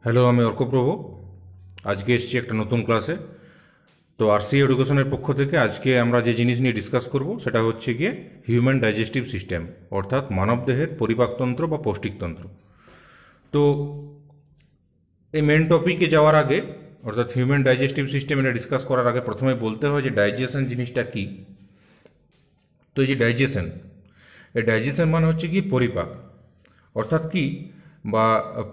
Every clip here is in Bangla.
হ্যালো, আমি অর্কপ্রভ। আজকে এসেছি একটা নতুন ক্লাসে। তো আরসি এডুকেশনের পক্ষ থেকে আজকে আমরা যে জিনিস নিয়ে ডিসকাস করব সেটা হচ্ছে গিয়ে হিউম্যান ডাইজেস্টিভ সিস্টেম, অর্থাৎ মানবদেহের পরিপাকতন্ত্র বা পৌষ্টিকতন্ত্র। তো এই মেন টপিকে যাওয়ার আগে, অর্থাৎ হিউম্যান ডাইজেস্টিভ সিস্টেম এটা ডিসকাস করার আগে প্রথমে বলতে হয় যে ডাইজেশন জিনিসটা কী। তো এই যে ডাইজেশন, এই ডাইজেশন মানে হচ্ছে কি পরিপাক। অর্থাৎ কি বা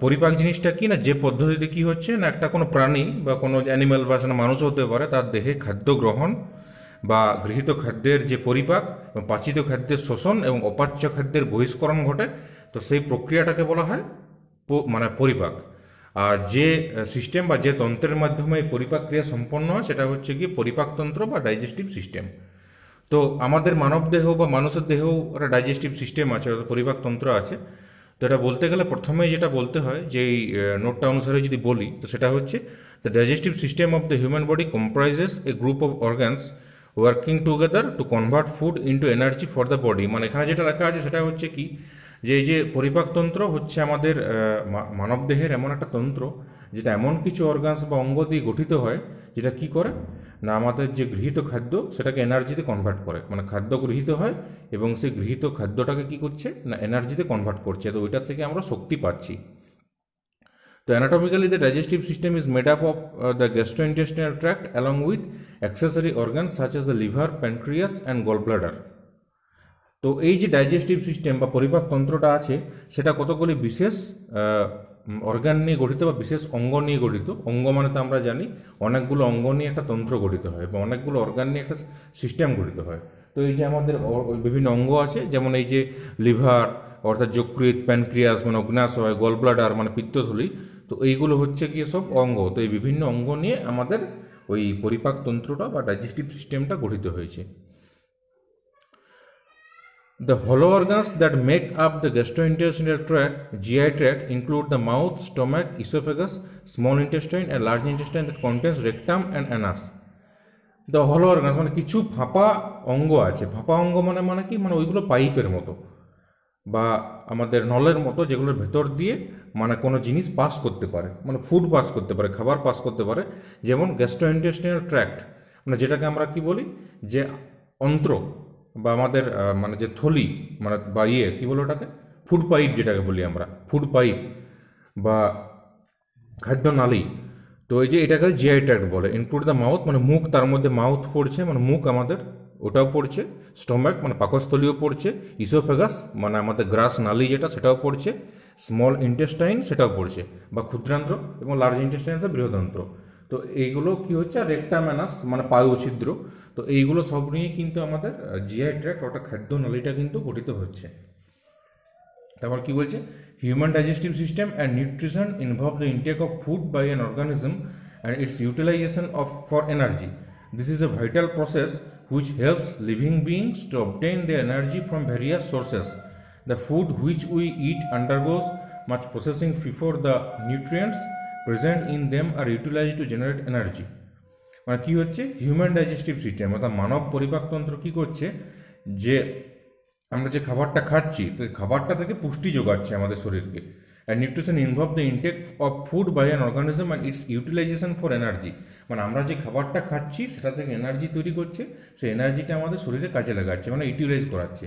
পরিপাক জিনিসটা কি না, যে পদ্ধতিতে কি হচ্ছে না একটা কোনো প্রাণী বা কোনো অ্যানিম্যাল বা সেটা মানুষ হতে পারে, তার দেহে খাদ্য গ্রহণ বা গৃহীত খাদ্যের যে পরিপাক এবং পাচিত খাদ্যের শোষণ এবং অপাচ্য খাদ্যের বহিষ্করণ ঘটে, তো সেই প্রক্রিয়াটাকে বলা হয় মানে পরিপাক। আর যে সিস্টেম বা যে তন্ত্রের মাধ্যমে এই পরিপাক ক্রিয়া সম্পন্ন হয় সেটা হচ্ছে কি পরিপাকতন্ত্র বা ডাইজেস্টিভ সিস্টেম। তো আমাদের মানব দেহ বা মানুষের দেহেও একটা ডাইজেস্টিভ সিস্টেম আছে, অর্থাৎ পরিপাকতন্ত্র আছে। তো এটা বলতে গেলে প্রথমে যেটা বলতে হয়, যে এই নোটটা অনুসারে যদি বলি, তো সেটা হচ্ছে the digestive system of the human body comprises A group of organs working together to convert food into energy for the body. মানে এখানে যেটা লেখা আছে সেটা হচ্ছে কি, যে এই যে পরিপাকতন্ত্র হচ্ছে আমাদের মানবদেহের এমন একটা তন্ত্র যেটা এমন কিছু অর্গানস বা অঙ্গ দিয়ে গঠিত হয়, যেটা কি করে না আমাদের যে গৃহীত খাদ্য সেটাকে এনার্জিতে কনভার্ট করে। মানে খাদ্য গৃহীত হয় এবং সেই গৃহীত খাদ্যটাকে কি করছে না এনার্জিতে কনভার্ট করছে, তো ওইটার থেকে আমরা শক্তি পাচ্ছি। তো anatomically the digestive system is made up of the gastrointestinal tract along with accessory organs such as the liver, pancreas and gall bladder. তো এই যে ডাইজেস্টিভ সিস্টেম বা পরিপাকতন্ত্রটা আছে, সেটা কতগুলি বিশেষ অর্গান নিয়ে গঠিত বা বিশেষ অঙ্গ নিয়ে গঠিত। অঙ্গ মানে তো আমরা জানি অনেকগুলো অঙ্গ নিয়ে একটা তন্ত্র গঠিত হয় বা অনেকগুলো অর্গান নিয়ে একটা সিস্টেম গঠিত হয়। তো এই যে আমাদের বিভিন্ন অঙ্গ আছে, যেমন এই যে লিভার অর্থাৎ যকৃৎ, প্যানক্রিয়াস মানে অগ্ন্যাশয়, গল ব্লাডার মানে পিত্তথলি, তো এইগুলো হচ্ছে কি সব অঙ্গ। তো এই বিভিন্ন অঙ্গ নিয়ে আমাদের ওই পরিপাকতন্ত্রটা বা ডাইজেস্টিভ সিস্টেমটা গঠিত হয়েছে। The hollow organs that make up the gastrointestinal tract, GI tract, include the mouth, stomach, esophagus, small intestine, and large intestine that contains rectum and anus. The hollow organs মানে কিছু ফাঁপা অঙ্গ আছে। ফাঁপা অঙ্গ মানে মানে কি, মানে ওইগুলো পাইপের মতো বা আমাদের নলের মতো, যেগুলোর ভেতর দিয়ে মানে কোনো জিনিস পাস করতে পারে, মানে ফুড পাস করতে পারে, খাবার পাস করতে পারে। যেমন গ্যাস্ট্রোইন্টেস্টিনাল ট্র্যাক্ট, মানে যেটাকে আমরা কি বলি যে অন্ত্র বা আমাদের মানে যে থলি, মানে বা কি বলো ওটাকে, ফুড পাইপ যেটাকে বলি আমরা, ফুড পাইপ বা খাদ্য নালী। তো এই যে এটাকে জিআই ট্র্যাক্ট বলে। ইনক্লুড দ্য মাউথ মানে মুখ, তার মধ্যে মাউথ পড়ছে মানে মুখ আমাদের, ওটাও পড়ছে। স্টোমাক মানে পাকস্থলীও পড়ছে। ইসোফেগাস মানে আমাদের গ্রাস নালী যেটা, সেটাও পড়ছে। স্মল ইন্টেস্টাইন সেটাও পড়ছে বা ক্ষুদ্রান্ত্র, এবং লার্জ ইন্টেস্টাইন তো বৃহদন্ত্র। তো এইগুলো কি হচ্ছে, রেক্টাম্যানাস মানে পায়ু ছিদ্র। তো এইগুলো সব নিয়ে কিন্তু আমাদের জিআই ট্র্যাক্ট অর্থাৎ খাদ্য নালীটা কিন্তু গঠিত হচ্ছে। তারপর কি বলছে, human digestive system and nutrition involve the intake of food by an organism and its utilization of for energy. This is a vital process which helps living beings to obtain their energy from various sources. The food which we eat undergoes much processing before the nutrients present in them are utilized to generate energy. মানে কি হচ্ছে, হিউম্যান ডাইজেস্টিভ সিস্টেম অর্থাৎ মানব পরিপাকতন্ত্র কি করছে, যে আমরা যে খাবারটা খাচ্ছি, তো খাবারটা থেকে পুষ্টি যোগাচ্ছে আমাদের শরীরকে। And nutrition involve the intake of food by an organism and its utilization for energy. মানে আমরা যে খাবারটা খাচ্ছি সেটা থেকে এনার্জি তৈরি করছে, সেই এনার্জিটা আমাদের শরীরে কাজে লাগাচ্ছে, মানে ইউটিলাইজ করাচ্ছে।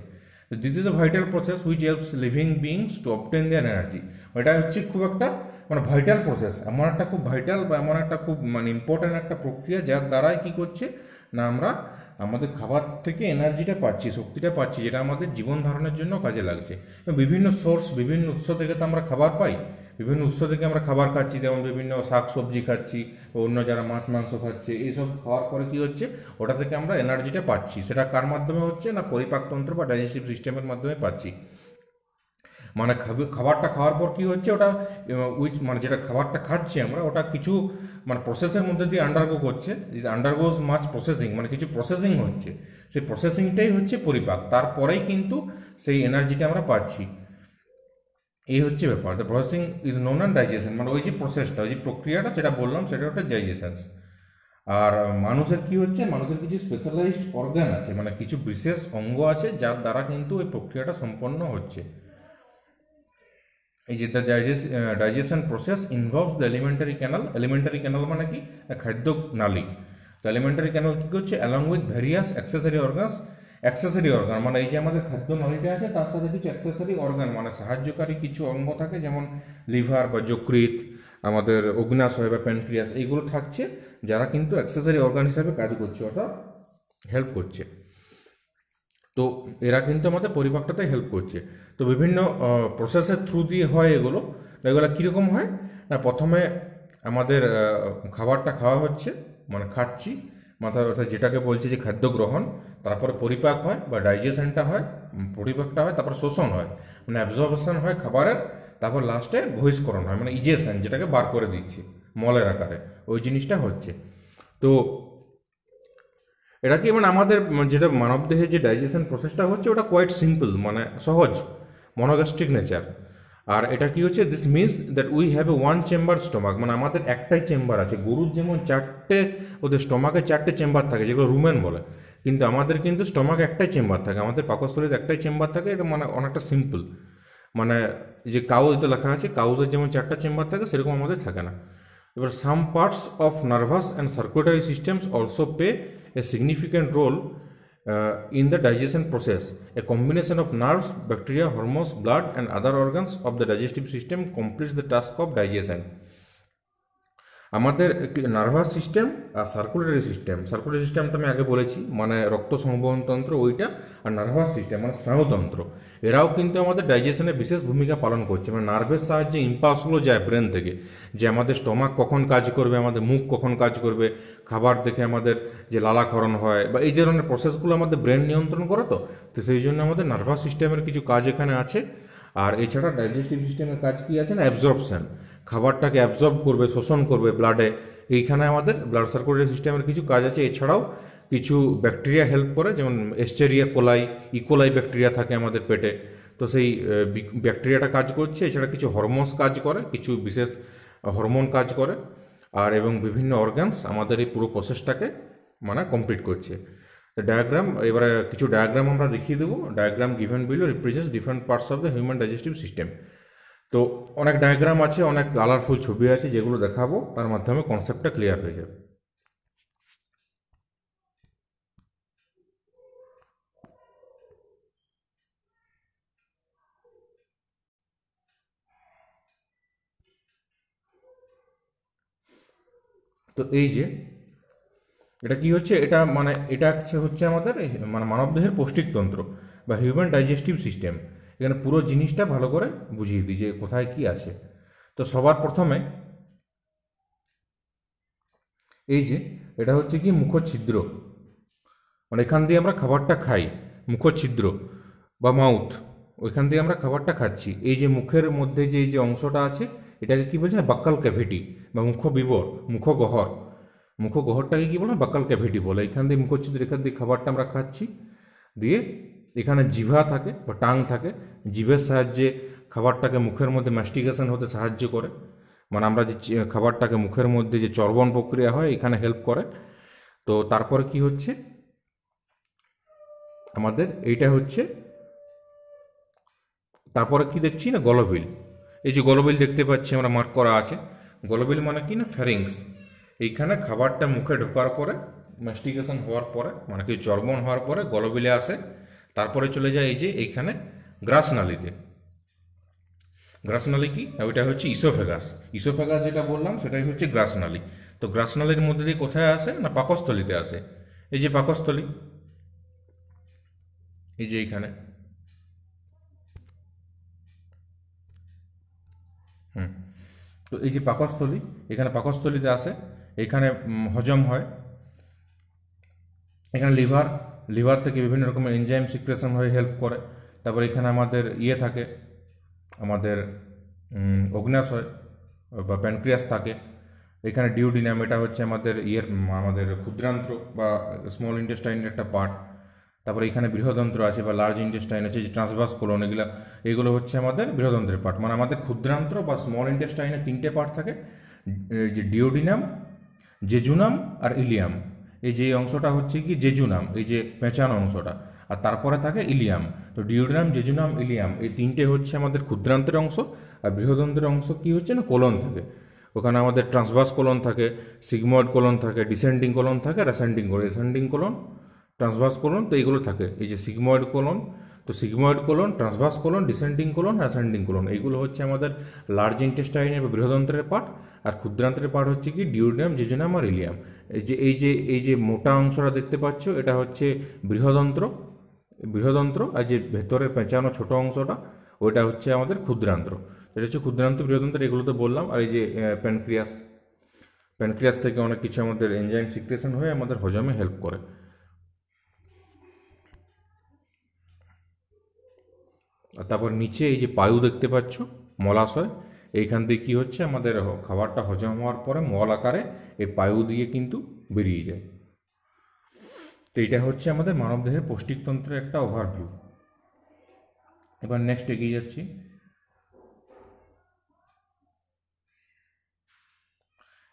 তো this is a vital process which helps living beings to obtain their energy. এটা হচ্ছে খুব একটা মানে ভাইটাল প্রসেস, এমন একটা খুব ভাইটাল বা এমন একটা খুব মানে ইম্পর্ট্যান্ট একটা প্রক্রিয়া, যার দ্বারাই কী করছে না আমরা আমাদের খাবার থেকে এনার্জিটা পাচ্ছি, শক্তিটা পাচ্ছি, যেটা আমাদের জীবন ধারণের জন্য কাজে লাগছে। বিভিন্ন সোর্স, বিভিন্ন উৎস থেকে তো আমরা খাবার পাই, বিভিন্ন উৎস থেকে আমরা খাবার খাচ্ছি, যেমন বিভিন্ন শাক সবজি খাচ্ছি, অন্য যারা মাছ মাংস খাচ্ছে, এইসব খাওয়ার পরে কী হচ্ছে, ওটা থেকে আমরা এনার্জিটা পাচ্ছি। সেটা কার মাধ্যমে হচ্ছে না পরিপাকতন্ত্র বা ডাইজেস্টিভ সিস্টেমের মাধ্যমে পাচ্ছি। মানে খাবারটা খাওয়ার পর কি হচ্ছে, ওটা উইচ মানে যেটা খাবারটা খাচ্ছি আমরা, ওটা কিছু মানে প্রসেসের মধ্যে দিয়ে আন্ডারগো করছে, আন্ডারগোজ মাছ প্রসেসিং, মানে কিছু প্রসেসিং হচ্ছে, সেই প্রসেসিংটাই হচ্ছে পরিপাক। তারপরেই কিন্তু সেই এনার্জিটা আমরা পাচ্ছি। এই হচ্ছে ব্যাপার। The processing is known and digestion, মানে ওই যে প্রসেসটা, ওই যে প্রক্রিয়াটা যেটা বললাম, সেটা হচ্ছে ডাইজেশন। আর মানুষের কি হচ্ছে, মানুষের কিছু স্পেশালাইজড অর্গান আছে, মানে কিছু বিশেষ অঙ্গ আছে যার দ্বারা কিন্তু ওই প্রক্রিয়াটা সম্পন্ন হচ্ছে। এই যে the digestion process involves the alimentary canal মানে কি, খাদ্য নালী। তো এলিমেন্টারি ক্যানাল কী করছে, along with various accessory organ মানে এই যে আমাদের খাদ্য নালীটা আছে তার সাথে কিছু অ্যাক্সেসরি অর্গান মানে সাহায্যকারী কিছু অঙ্গ থাকে, যেমন লিভার বা যকৃৎ, আমাদের অগ্ন্যাশয় বা প্যানক্রিয়াস, এইগুলো থাকছে যারা কিন্তু অ্যাক্সেসরি অর্গান হিসাবে কাজ করছে, অর্থাৎ হেল্প করছে। তো এরা কিন্তু আমাদের পরিপাকটাতে হেল্প করছে। তো বিভিন্ন প্রসেসের থ্রু দিয়ে হয় এগুলো কীরকম হয় না, প্রথমে আমাদের খাবারটা খাওয়া হচ্ছে মানে খাচ্ছি, অর্থাৎ যেটাকে বলছে যে খাদ্য গ্রহণ, তারপরে পরিপাক হয় বা ডাইজেশনটা হয়, পরিপাকটা হয়, তারপর শোষণ হয় মানে অ্যাবজর্পশন হয় খাবারের, তারপর লাস্টে বহিষ্করণ হয় মানে ইজেশন, যেটাকে বার করে দিচ্ছে মলের আকারে, ওই জিনিসটা হচ্ছে। তো এটা কি মানে আমাদের যেটা মানবদেহের যে ডাইজেশন প্রসেসটা হচ্ছে ওটা কোয়াইট সিম্পল মানে সহজ, মনোগ্যাস্ট্রিক নেচার। আর এটা কি হচ্ছে, this means that we have a one chamber stomach, মানে আমাদের একটাই চেম্বার আছে। গরুর যেমন ওদের স্টোমাকে 4টে চেম্বার থাকে যেগুলো রুমেন বলে, কিন্তু আমাদের কিন্তু স্টোমাকে একটাই চেম্বার থাকে, আমাদের পাকস্থলীতে একটাই চেম্বার থাকে। এটা মানে অনেকটা সিম্পল, মানে যে কাউজতে লেখা আছে কাউজের যেমন 4টা চেম্বার থাকে সেরকম আমাদের থাকে না। এবার some parts of nervous and circulatory systems also play a significant role in the digestion process. A combination of nerves, bacteria, hormones, blood and other organs of the digestive system completes the task of digestion. আমাদের নার্ভাস সিস্টেম আর সার্কুলেটরি সিস্টেমটা আমি আগে বলেছি মানে রক্ত সংবহন তন্ত্র ওইটা, আর নার্ভাস সিস্টেম মানে স্নায়ুতন্ত্র, এরাও কিন্তু আমাদের ডাইজেশনে বিশেষ ভূমিকা পালন করছে। মানে নার্ভের সাহায্যে ইম্পালসগুলো যায় ব্রেন থেকে, যে আমাদের স্টমাক কখন কাজ করবে, আমাদের মুখ কখন কাজ করবে, খাবার দেখে আমাদের যে লালাক্ষরণ হয় বা এই ধরনের প্রসেসগুলো আমাদের ব্রেন নিয়ন্ত্রণ করে। তো সেই জন্য আমাদের নার্ভাস সিস্টেমের কিছু কাজ এখানে আছে। আর এছাড়া ডাইজেস্টিভ সিস্টেমের কাজ কি আছে না, অ্যাবজর্পশন, খাবারটাকে অ্যাবজর্ব করবে, শোষণ করবে ব্লাডে, এইখানে আমাদের ব্লাড সার্কুলেটরি সিস্টেমের কিছু কাজ আছে। এছাড়াও কিছু ব্যাকটেরিয়া হেল্প করে, যেমন এস্টেরিয়া কোলাই, ইকোলাই ব্যাকটেরিয়া থাকে আমাদের পেটে, তো সেই ব্যাকটেরিয়াটা কাজ করছে। এছাড়া কিছু হরমোনস কাজ করে, কিছু বিশেষ হরমোন কাজ করে, আর এবং বিভিন্ন অর্গানস আমাদের এই পুরো প্রসেসটাকে মানে কমপ্লিট করছে। ডায়াগ্রাম, এবারে কিছু ডায়াগ্রাম আমরা দেখিয়ে দেবো। Diagram given below represents different parts of the human digestive system. তো অনেক ডায়াগ্রাম আছে, অনেক কালারফুল ছবি আছে, যেগুলো দেখাবো তার মাধ্যমে কনসেপ্টটা ক্লিয়ার হয়ে যাবে। তো এই যে এটা কি হচ্ছে, এটা মানে এটা হচ্ছে আমাদের মানে মানবদেহের পৌষ্টিকতন্ত্র বা হিউম্যান ডাইজেস্টিভ সিস্টেম। এখানে পুরো জিনিসটা ভালো করে বুঝিয়ে দিই যে কোথায় কি আছে। তো সবার প্রথমে এই যে এটা হচ্ছে কি মুখচ্ছিদ্র, মানে এখান দিয়ে আমরা খাবারটা খাই, মুখচ্ছিদ্র বা মাউথ, ওইখান দিয়ে আমরা খাবারটা খাচ্ছি। এই যে মুখের মধ্যে যে এই যে অংশটা আছে এটাকে কি বলছে না, বাক্কাল ক্যাভিটি বা মুখবিবর, মুখগহ্বর। মুখগহ্বরটাকে কি বলে, বাক্কাল ক্যাভিটি বলে। এখান দিয়ে মুখচ্ছিদ্র, এখান দিয়ে খাবারটা আমরা খাচ্ছি, দিয়ে এখানে জিভা থাকে বা টাং থাকে, জিভের সাহায্যে খাবারটাকে মুখের মধ্যে ম্যাস্টিকেশন হতে সাহায্য করে, মানে আমরা যে খাবারটাকে মুখের মধ্যে যে চর্বণ প্রক্রিয়া হয় এখানে হেল্প করে। তো তারপরে কি হচ্ছে আমাদের এইটা হচ্ছে, তারপরে কি দেখছি না, গলবিল। এই যে গলবিল দেখতে পাচ্ছি আমরা, মার্ক করা আছে। গলবিল মানে কি না, ফ্যারিংস। এইখানে খাবারটা মুখে ঢোকার পরে, ম্যাস্টিকেশন হওয়ার পরে, মানে কি চর্বণ হওয়ার পরে গলবিলে আসে, তারপরে চলে যায় এই যে এইখানে গ্রাসনালীতে। গ্রাসনালী কি, ওইটা হচ্ছে ইসোফেগাস। ইসোফেগাস যেটা বললাম সেটাই হচ্ছে গ্রাসনালী। তো গ্রাসনালীর মধ্যে দিয়ে কোথায় আসে না, পাকস্থলীতে আসে। এই যে পাকস্থলী, এই যে এইখানে, তো এই যে পাকস্থলী, এখানে পাকস্থলীতে আসে, এখানে হজম হয়। এখানে লিভার থেকে বিভিন্ন রকমের এনজাইম সিক্রেশন হয়ে হেল্প করে। তারপর এখানে আমাদের ইয়ে থাকে, আমাদের অগ্ন্যাশয় বা প্যানক্রিয়াস থাকে। এখানে ডিউডিনাম, এটা হচ্ছে আমাদের আমাদের ক্ষুদ্রান্ত্র বা স্মল ইন্টেস্টাইনের একটা পার্ট। তারপরে এখানে বৃহদন্ত্র আছে বা লার্জ ইন্টেস্টাইন আছে, যে ট্রান্সভার্স কোলন, এগুলো হচ্ছে আমাদের বৃহদন্ত্রের পার্ট। মানে আমাদের ক্ষুদ্রান্ত্র বা স্মল ইন্টেস্টাইনে 3টে পার্ট থাকে, যে ডিওডিনাম, জেজুনাম আর ইলিয়াম। এই যে অংশটা হচ্ছে কি জেজুনাম, এই যে পেঁচানো অংশটা। আর তারপরে থাকে ইলিয়াম। তো ডিওডেনাম, জেজুনাম, ইলিয়াম এই তিনটে হচ্ছে আমাদের ক্ষুদ্রান্তের অংশ। আর বৃহদন্তের অংশ কি হচ্ছে না, কোলন থাকে। ওখানে আমাদের ট্রান্সভার্স কোলন থাকে, সিগময়েড কোলন থাকে, ডিসেন্ডিং কোলন থাকে, অ্যাসেন্ডিং কোলন, ট্রান্সভার্স কোলন। তো এইগুলো থাকে, এই যে সিগময়েড কোলন, তো sigmoid colon, transverse colon, descending colon, ascending colon, এইগুলো হচ্ছে আমাদের লার্জ ইন্টেস্টাইনের বা বৃহদন্ত্রের পার্ট। আর ক্ষুদ্রান্ত্রের পার্ট হচ্ছে কি ডিওডেনাম, জেজুনাম আর ইলিয়াম। এই যে মোটা অংশটা দেখতে পাচ্ছ, এটা হচ্ছে বৃহদন্ত্র। আর যে ভেতরে পেঁচানো ছোট অংশটা, ওইটা হচ্ছে আমাদের ক্ষুদ্রান্ত্র। এটা হচ্ছে ক্ষুদ্রান্ত্র, বৃহদন্ত্র, এগুলো তো বললাম। আর এই যে প্যানক্রিয়াস থেকে অনেক কিছু আমাদের এনজাইম সিক্রেশন হয়ে আমাদের হজমে হেল্প করে। আর তারপর নিচে এই যে পায়ু দেখতে পাচ্ছ, মলাশয়, এইখান দিয়ে কী হচ্ছে, আমাদের খাবারটা হজম হওয়ার পরে মল আকারে এই পায়ু দিয়ে কিন্তু বেরিয়ে যায়। তো এটা হচ্ছে আমাদের মানবদেহের পৌষ্টিকতন্ত্রের একটা ওভারভিউ। এবার নেক্সট এগিয়ে যাচ্ছি।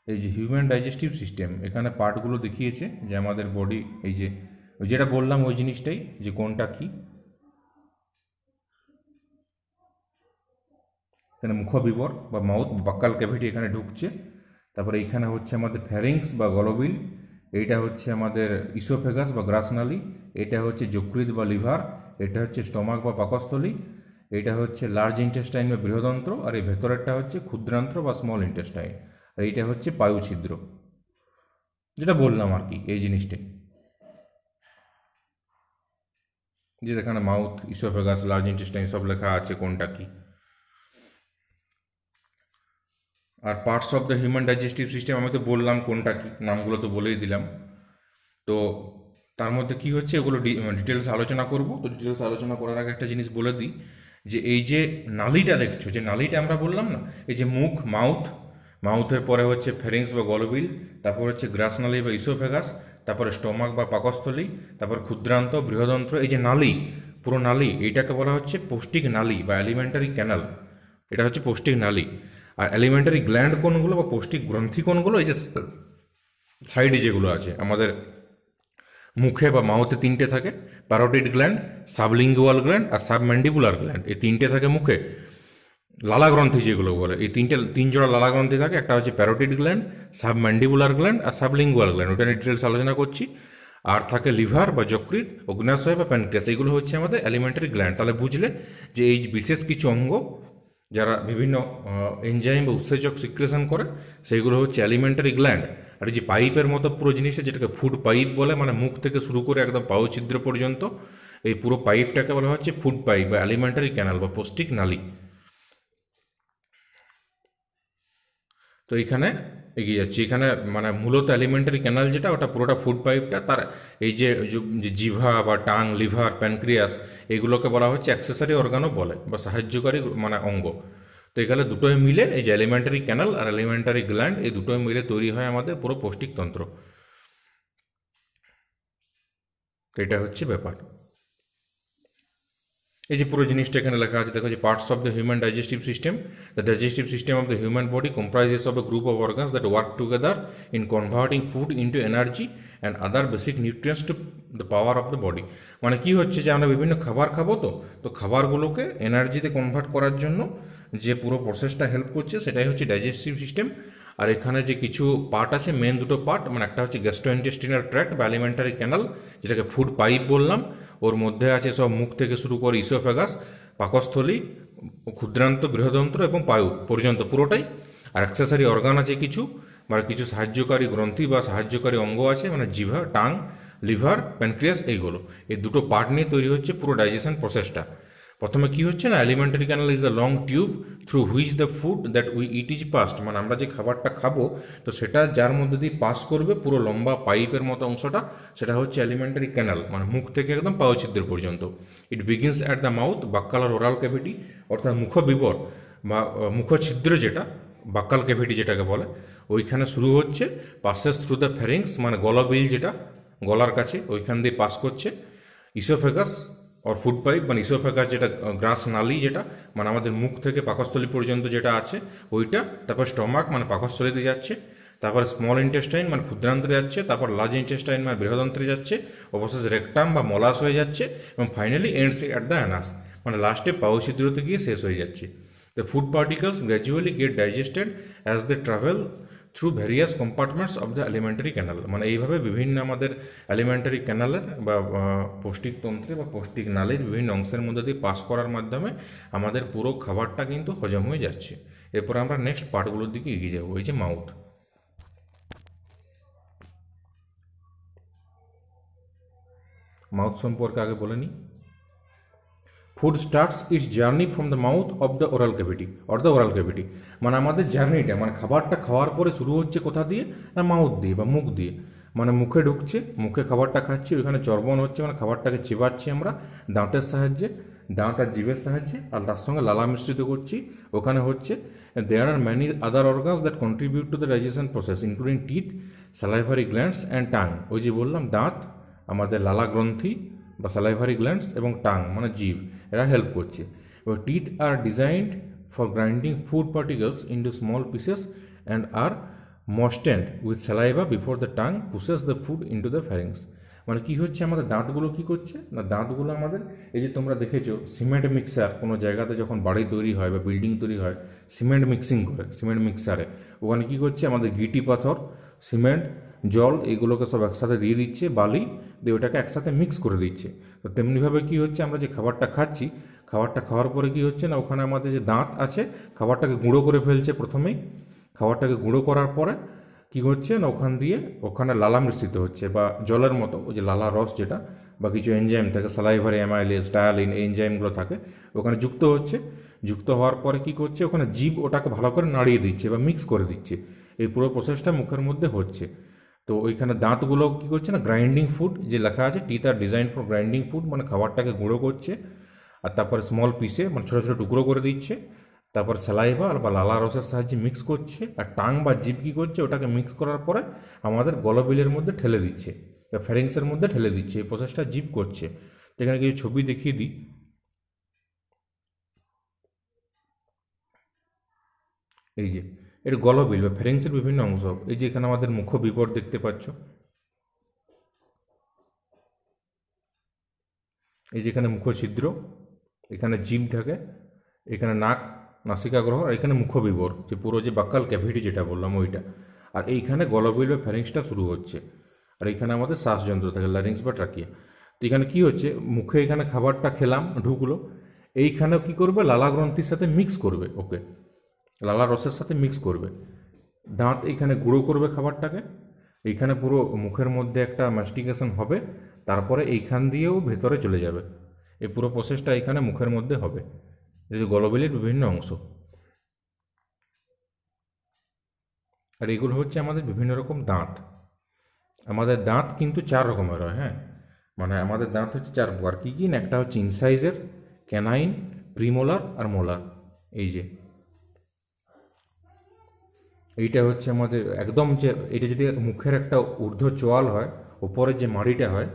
এই যে হিউম্যান ডাইজেস্টিভ সিস্টেম, এখানে পার্টগুলো দেখিয়েছে যে আমাদের বডি, এই যে যেটা বললাম ওই জিনিসটাই, যে কোনটা কি। এখানে মুখবিবর বা মাউথ, বাক্কাল ক্যাভিটি এখানে ঢুকছে। তারপরে এইখানে হচ্ছে আমাদের ফ্যারিংস বা গলবিল, এইটা হচ্ছে আমাদের ইসোফেগাস বা গ্রাসনালী, এটা হচ্ছে যকৃৎ বা লিভার, এটা হচ্ছে স্টমাক বা পাকস্থলী, এটা হচ্ছে লার্জ ইন্টেস্টাইন বা বৃহদন্ত্র, আর এই ভেতরেরটা হচ্ছে ক্ষুদ্রান্ত্র বা স্মল ইন্টেস্টাইন, আর এইটা হচ্ছে পায়ুছিদ্র, যেটা বললাম আর কি এই জিনিসটাই, যে এখানে মাউথ, ইসোফেগাস, লার্জ ইন্টেস্টাইন সব লেখা আছে কোনটা কি। আর parts of the human digestive system আমি তো বললাম কোনটা কি, নামগুলো তো বলেই দিলাম। তো তার মধ্যে কি হচ্ছে, এগুলো ডিটেলস আলোচনা করব। তো ডিটেলস আলোচনা করার আগে একটা জিনিস বলে দিই, যে এই যে নালীটা দেখছো, যে নালীটা আমরা বললাম না, এই যে মুখ, মাউথের পরে হচ্ছে ফেরিংস বা গলবিল, তারপর হচ্ছে গ্রাসনালী বা ইসোফেগাস, তারপরে স্টমাক বা পাকস্থলী, তারপর ক্ষুদ্রান্ত, বৃহদন্ত্র, এই যে নালী, পুরো নালী, এইটাকে বলা হচ্ছে পৌষ্টিক নালী বা অ্যালিমেন্টারি ক্যানাল। এটা হচ্ছে পৌষ্টিক নালী। আর অ্যালিমেন্টারি গ্ল্যান্ড কোনগুলো বা পৌষ্টিক গ্রন্থি কোনগুলো, এই যে সাইডে যেগুলো আছে আমাদের মুখে বা মাউথে তিনটে থাকে, প্যারোটিড গ্ল্যান্ড, সাবলিঙ্গুয়াল গ্ল্যান্ড আর সাবম্যান্ডিবুলার গ্ল্যান্ড, এই তিনটে থাকে মুখে। লালা গ্রন্থি যেগুলো বলে, এই তিন জোড়া লালা গ্রন্থি থাকে, একটা হচ্ছে প্যারোটিড গ্ল্যান্ড, সাবম্যান্ডিবুলার গ্ল্যান্ড আর সাবলিঙ্গুয়াল গ্ল্যান্ড, ওটা নিয়ে ডিটেলস আলোচনা করছি। আর থাকে লিভার বা যকৃৎ, অগ্ন্যাশয় বা প্যানক্রিয়াস, এইগুলো হচ্ছে আমাদের অ্যালিমেন্টারি গ্ল্যান্ড। তাহলে বুঝলে যে এই বিশেষ কিছু অঙ্গ যারা বিভিন্ন এনজাইম বা উৎসেচক সিক্রেশন করে, সেইগুলো হচ্ছে অ্যালিমেন্টারি গ্ল্যান্ড। আর এই যে পাইপের মতো পুরো জিনিসটা, যেটাকে ফুড পাইপ বলে, মানে মুখ থেকে শুরু করে একদম পায়ুছিদ্র পর্যন্ত, এই পুরো পাইপটাকে বলা হচ্ছে ফুড পাইপ বা অ্যালিমেন্টারি ক্যানাল বা পৌষ্টিক নালী। তো এখানে এগিয়ে যাচ্ছি, এখানে মানে মূলত অ্যালিমেন্টারি ক্যানাল যেটা, ওটা পুরোটা ফুড পাইপটা, তার এই যে জিভা বা টাং, লিভার, প্যানক্রিয়াস, এগুলোকে বলা হচ্ছে অ্যাক্সেসরি অর্গানও বলে বা সাহায্যকারী মানে অঙ্গ। তো এখানে দুটোই মিলে, এই যে অ্যালিমেন্টারি ক্যানাল আর অ্যালিমেন্টারি গ্ল্যান্ড, এই দুটোই মিলে তৈরি হয় আমাদের পুরো পৌষ্টিকতন্ত্র। তো এটা হচ্ছে ব্যাপার। এই যে পুরো জিনিসটা এখানে লেখা আছে, দেখো যে parts of the human digestive system, the digestive system of the human body comprises of A group of organs that work together in converting food into energy and other basic nutrients to the power of the body. মানে কি হচ্ছে, যে আমরা বিভিন্ন খাবার খাবো, তো খাবারগুলোকে এনার্জিতে কনভার্ট করার জন্য যে পুরো প্রসেসটা হেল্প করছে, সেটাই হচ্ছে ডাইজেস্টিভ সিস্টেম। আর এখানে যে কিছু পার্ট আছে, মেন দুটো পার্ট, মানে একটা হচ্ছে গ্যাস্ট্রোইন্টেস্টিনাল ট্র্যাক্ট বা অ্যালিমেন্টারি ক্যানাল, যেটাকে ফুড পাইপ বললাম, ওর মধ্যে আছে সব মুখ থেকে শুরু করে ইসোফেগাস, পাকস্থলী, ক্ষুদ্রান্ত, বৃহদন্ত্র এবং পায়ু পর্যন্ত পুরোটাই। আর অ্যাক্সেসরি অর্গান আছে কিছু, মানে কিছু সাহায্যকারী গ্রন্থি বা সাহায্যকারী অঙ্গ আছে, মানে জিভা, টাং, লিভার, প্যানক্রিয়াস, এইগুলো, এই দুটো পার্ট নিয়ে তৈরি হচ্ছে পুরো ডাইজেশন প্রসেসটা। প্রথমে কি হচ্ছে না, alimentary canal is the long tube through which the food that we it is past, মানে আমরা যে খাবারটা খাবো, তো সেটা যার মধ্যে দিয়ে পাস করবে, পুরো লম্বা পাইপের মতো অংশটা, সেটা হচ্ছে অ্যালিমেন্টারি ক্যানাল, মানে মুখ থেকে একদম পায়ুছিদ্র পর্যন্ত। It begins at the mouth, buccal আর ওরাল ক্যাভিটি, অর্থাৎ মুখবিবর বা মুখছিদ্র যেটা, বাক্কাল ক্যাভিটি যেটাকে বলে, ওইখানে শুরু হচ্ছে, পাসেস থ্রু দ্য ফ্যারিংস, মানে গলাবিল যেটা গলার কাছে, ওইখান দিয়ে পাস করছে, ইসোফেগাস আর ফুড পাইপ, মানে ইসোফেগাস যেটা গ্রাস নালী, যেটা মানে আমাদের মুখ থেকে পাকস্থলী পর্যন্ত যেটা আছে ওইটা, তারপর স্টমাক মানে পাকস্থলীতে যাচ্ছে, তারপরে স্মল ইন্টেস্টাইন মানে ক্ষুদ্রান্ত্রে যাচ্ছে, তারপর লার্জ ইন্টেস্টাইন মানে বৃহদান্ত্রে যাচ্ছে, অবশেষে রেকটাম বা মলাস হয়ে যাচ্ছে, এবং finally ends at the Anas মানে লাস্টে পাউছিদ্রতে গিয়ে শেষ হয়ে যাচ্ছে। The food particles gradually get digested as they travel through various compartments of the alimentary canal মানে এইভাবে বিভিন্ন আমাদের অ্যালিমেন্টারি ক্যানালের বা পৌষ্টিকতন্ত্রে বা পৌষ্টিক নালীর বিভিন্ন অংশের মধ্যে দিয়ে পাস করার মাধ্যমে আমাদের পুরো খাবারটা কিন্তু হজম হয়ে যাচ্ছে। এরপর আমরা নেক্সট পার্টগুলোর দিকে এগিয়ে যাবো। এই যে মাউথ, মাউথ সম্পর্কে আগে বলে নিই। Food starts its journey from the mouth of the oral cavity or the oral cavity মানে আমাদের জার্নিটা মানে খাবারটা খাওয়ার পরে শুরু হচ্ছে কোথা দিয়ে না মাউথ দিয়ে বা মুখ দিয়ে, মানে মুখে ঢুকছে, মুখে খাবারটা খাচ্ছি, ওইখানে চর্বণ হচ্ছে মানে খাবারটাকে চিবাচ্ছি আমরা দাঁতের সাহায্যে, দাঁত আর জিভের সাহায্যে, আর তার সঙ্গে লালা মিশ্রিত করছি, ওখানে হচ্ছে there are many other organs that contribute to the digestion process including teeth, salivary glands and tongue. ওই যে বললাম দাঁত, আমাদের লালা গ্রন্থি বা স্যালাইভারি গ্ল্যান্ডস এবং টাং মানে জিভ, এরা হেল্প করছে। এবার teeth are designed for grinding food particles into small pieces and are moistened with saliva before the tongue pushes the food into the pharynx মানে কি হচ্ছে আমাদের দাঁতগুলো কি করছে না, দাঁতগুলো আমাদের এই যে তোমরা দেখেছো সিমেন্ট মিক্সার কোনো জায়গাতে যখন বাড়ি তৈরি হয় বা বিল্ডিং তৈরি হয় সিমেন্ট মিক্সিং করে, সিমেন্ট মিক্সারে ওখানে কি করছে আমাদের গিটি পাথর, সিমেন্ট, জল এগুলোকে সব একসাথে দিয়ে দিচ্ছে, বালি দিয়ে ওটাকে একসাথে মিক্স করে দিচ্ছে। তো তেমনিভাবে কি হচ্ছে আমরা যে খাবারটা খাচ্ছি, খাবারটা খাওয়ার পরে কি হচ্ছে না ওখানে আমাদের যে দাঁত আছে খাবারটাকে গুঁড়ো করে ফেলছে প্রথমেই, খাবারটাকে গুঁড়ো করার পরে কী হচ্ছে না ওখানে লালা মিশ্রিত হচ্ছে বা জলের মতো ওই যে লালা রস যেটা বা কিছু এনজাইম থাকে, স্যালাইভারি অ্যামাইলেজ, ডায়ালিন, এই এনজাইমগুলো থাকে ওখানে যুক্ত হচ্ছে। যুক্ত হওয়ার পরে কী করছে ওখানে জীব ওটাকে ভালো করে নাড়িয়ে দিচ্ছে বা মিক্স করে দিচ্ছে। এই পুরো প্রসেসটা মুখের মধ্যে হচ্ছে। তো ওইখানে দাঁতগুলো কী করছে না গ্রাইন্ডিং ফুড যে লেখা আছে, teeth are design for grinding food মানে খাবারটাকে গুঁড়ো করছে, আর তারপরে স্মল পিসে মানে ছোটো ছোটো টুকরো করে দিচ্ছে, তারপর স্যালাইভা বা লালা রসের সাহায্যে মিক্স করছে, আর টাং বা জিভ কী করছে ওটাকে মিক্স করার পরে আমাদের গলবিলের মধ্যে ঠেলে দিচ্ছে বা ফ্যারিংসের মধ্যে ঠেলে দিচ্ছে। এই প্রসেসটা জিভ করছে। তো এখানে কিছু ছবি দেখিয়ে দিই। এই যে এর গলবিল বা ফ্যারিংসের বিভিন্ন অংশ, এই যে এখানে আমাদের মুখ বিবর দেখতে পাচ্ছ, এই যে এখানে মুখ ছিদ্র, এখানে জিভ থাকে, এখানে নাক, নাসিকাগ্রহ, আর এখানে মুখবিবর যে পুরো যে বাক্কাল ক্যাভিটি যেটা বললাম ওইটা, আর এইখানে গলবিল বা ফ্যারিংসটা শুরু হচ্ছে, আর এখানে আমাদের শ্বাসযন্ত্র থাকে ল্যারিংস বা ট্রাকিয়া। তো এখানে কী হচ্ছে মুখে এখানে খাবারটা খেলাম ঢুকলো, এইখানেও কী করবে লালা গ্রন্থির সাথে মিক্স করবে, ওকে লালা রসের সাথে মিক্স করবে, দাঁত এইখানে গুঁড়ো করবে খাবারটাকে, এইখানে পুরো মুখের মধ্যে একটা ম্যাস্টিকেশন হবে, তারপরে এইখান দিয়েও ভেতরে চলে যাবে। এই পুরো প্রসেসটা এখানে মুখের মধ্যে হবে। এই যে গলবিলের বিভিন্ন অংশ, আর এগুলো হচ্ছে আমাদের বিভিন্ন রকম দাঁত। আমাদের দাঁত কিন্তু 4 রকমের হয়, হ্যাঁ মানে আমাদের দাঁত হচ্ছে 4 প্রকার। কী কী না, একটা হচ্ছে ইনসাইজের, ক্যানাইন, প্রিমোলার আর মোলার। এই যে এইটা হচ্ছে আমাদের একদম যে এটা যদি মুখের একটা ঊর্ধ্ব চোয়াল হয়, ওপরের যে মাড়িটা হয়,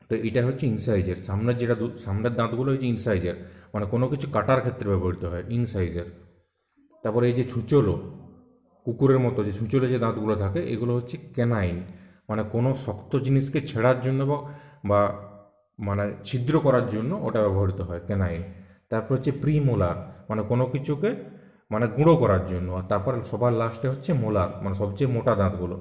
তো এটা হচ্ছে ইনসাইজের, সামনের যেটা সামনের দাঁতগুলো হচ্ছে ইনসাইজের, মানে কোনো কিছু কাটার ক্ষেত্রে ব্যবহৃত হয় ইনসাইজের। তারপরে এই যে ছুঁচলো, কুকুরের মতো যে ছুঁচলে যে দাঁতগুলো থাকে এগুলো হচ্ছে ক্যানাইন, মানে কোনো শক্ত জিনিসকে ছেঁড়ার জন্য বা মানে ছিদ্র করার জন্য ওটা ব্যবহৃত হয় ক্যানাইন। তারপর হচ্ছে প্রিমোলার, মানে কোনো কিছুকে মানে গুঁড়ো করার জন্য, আর তারপর সবার লাস্টে হচ্ছে মোলার, মানে সবচেয়ে মোটা দাঁতগুলো।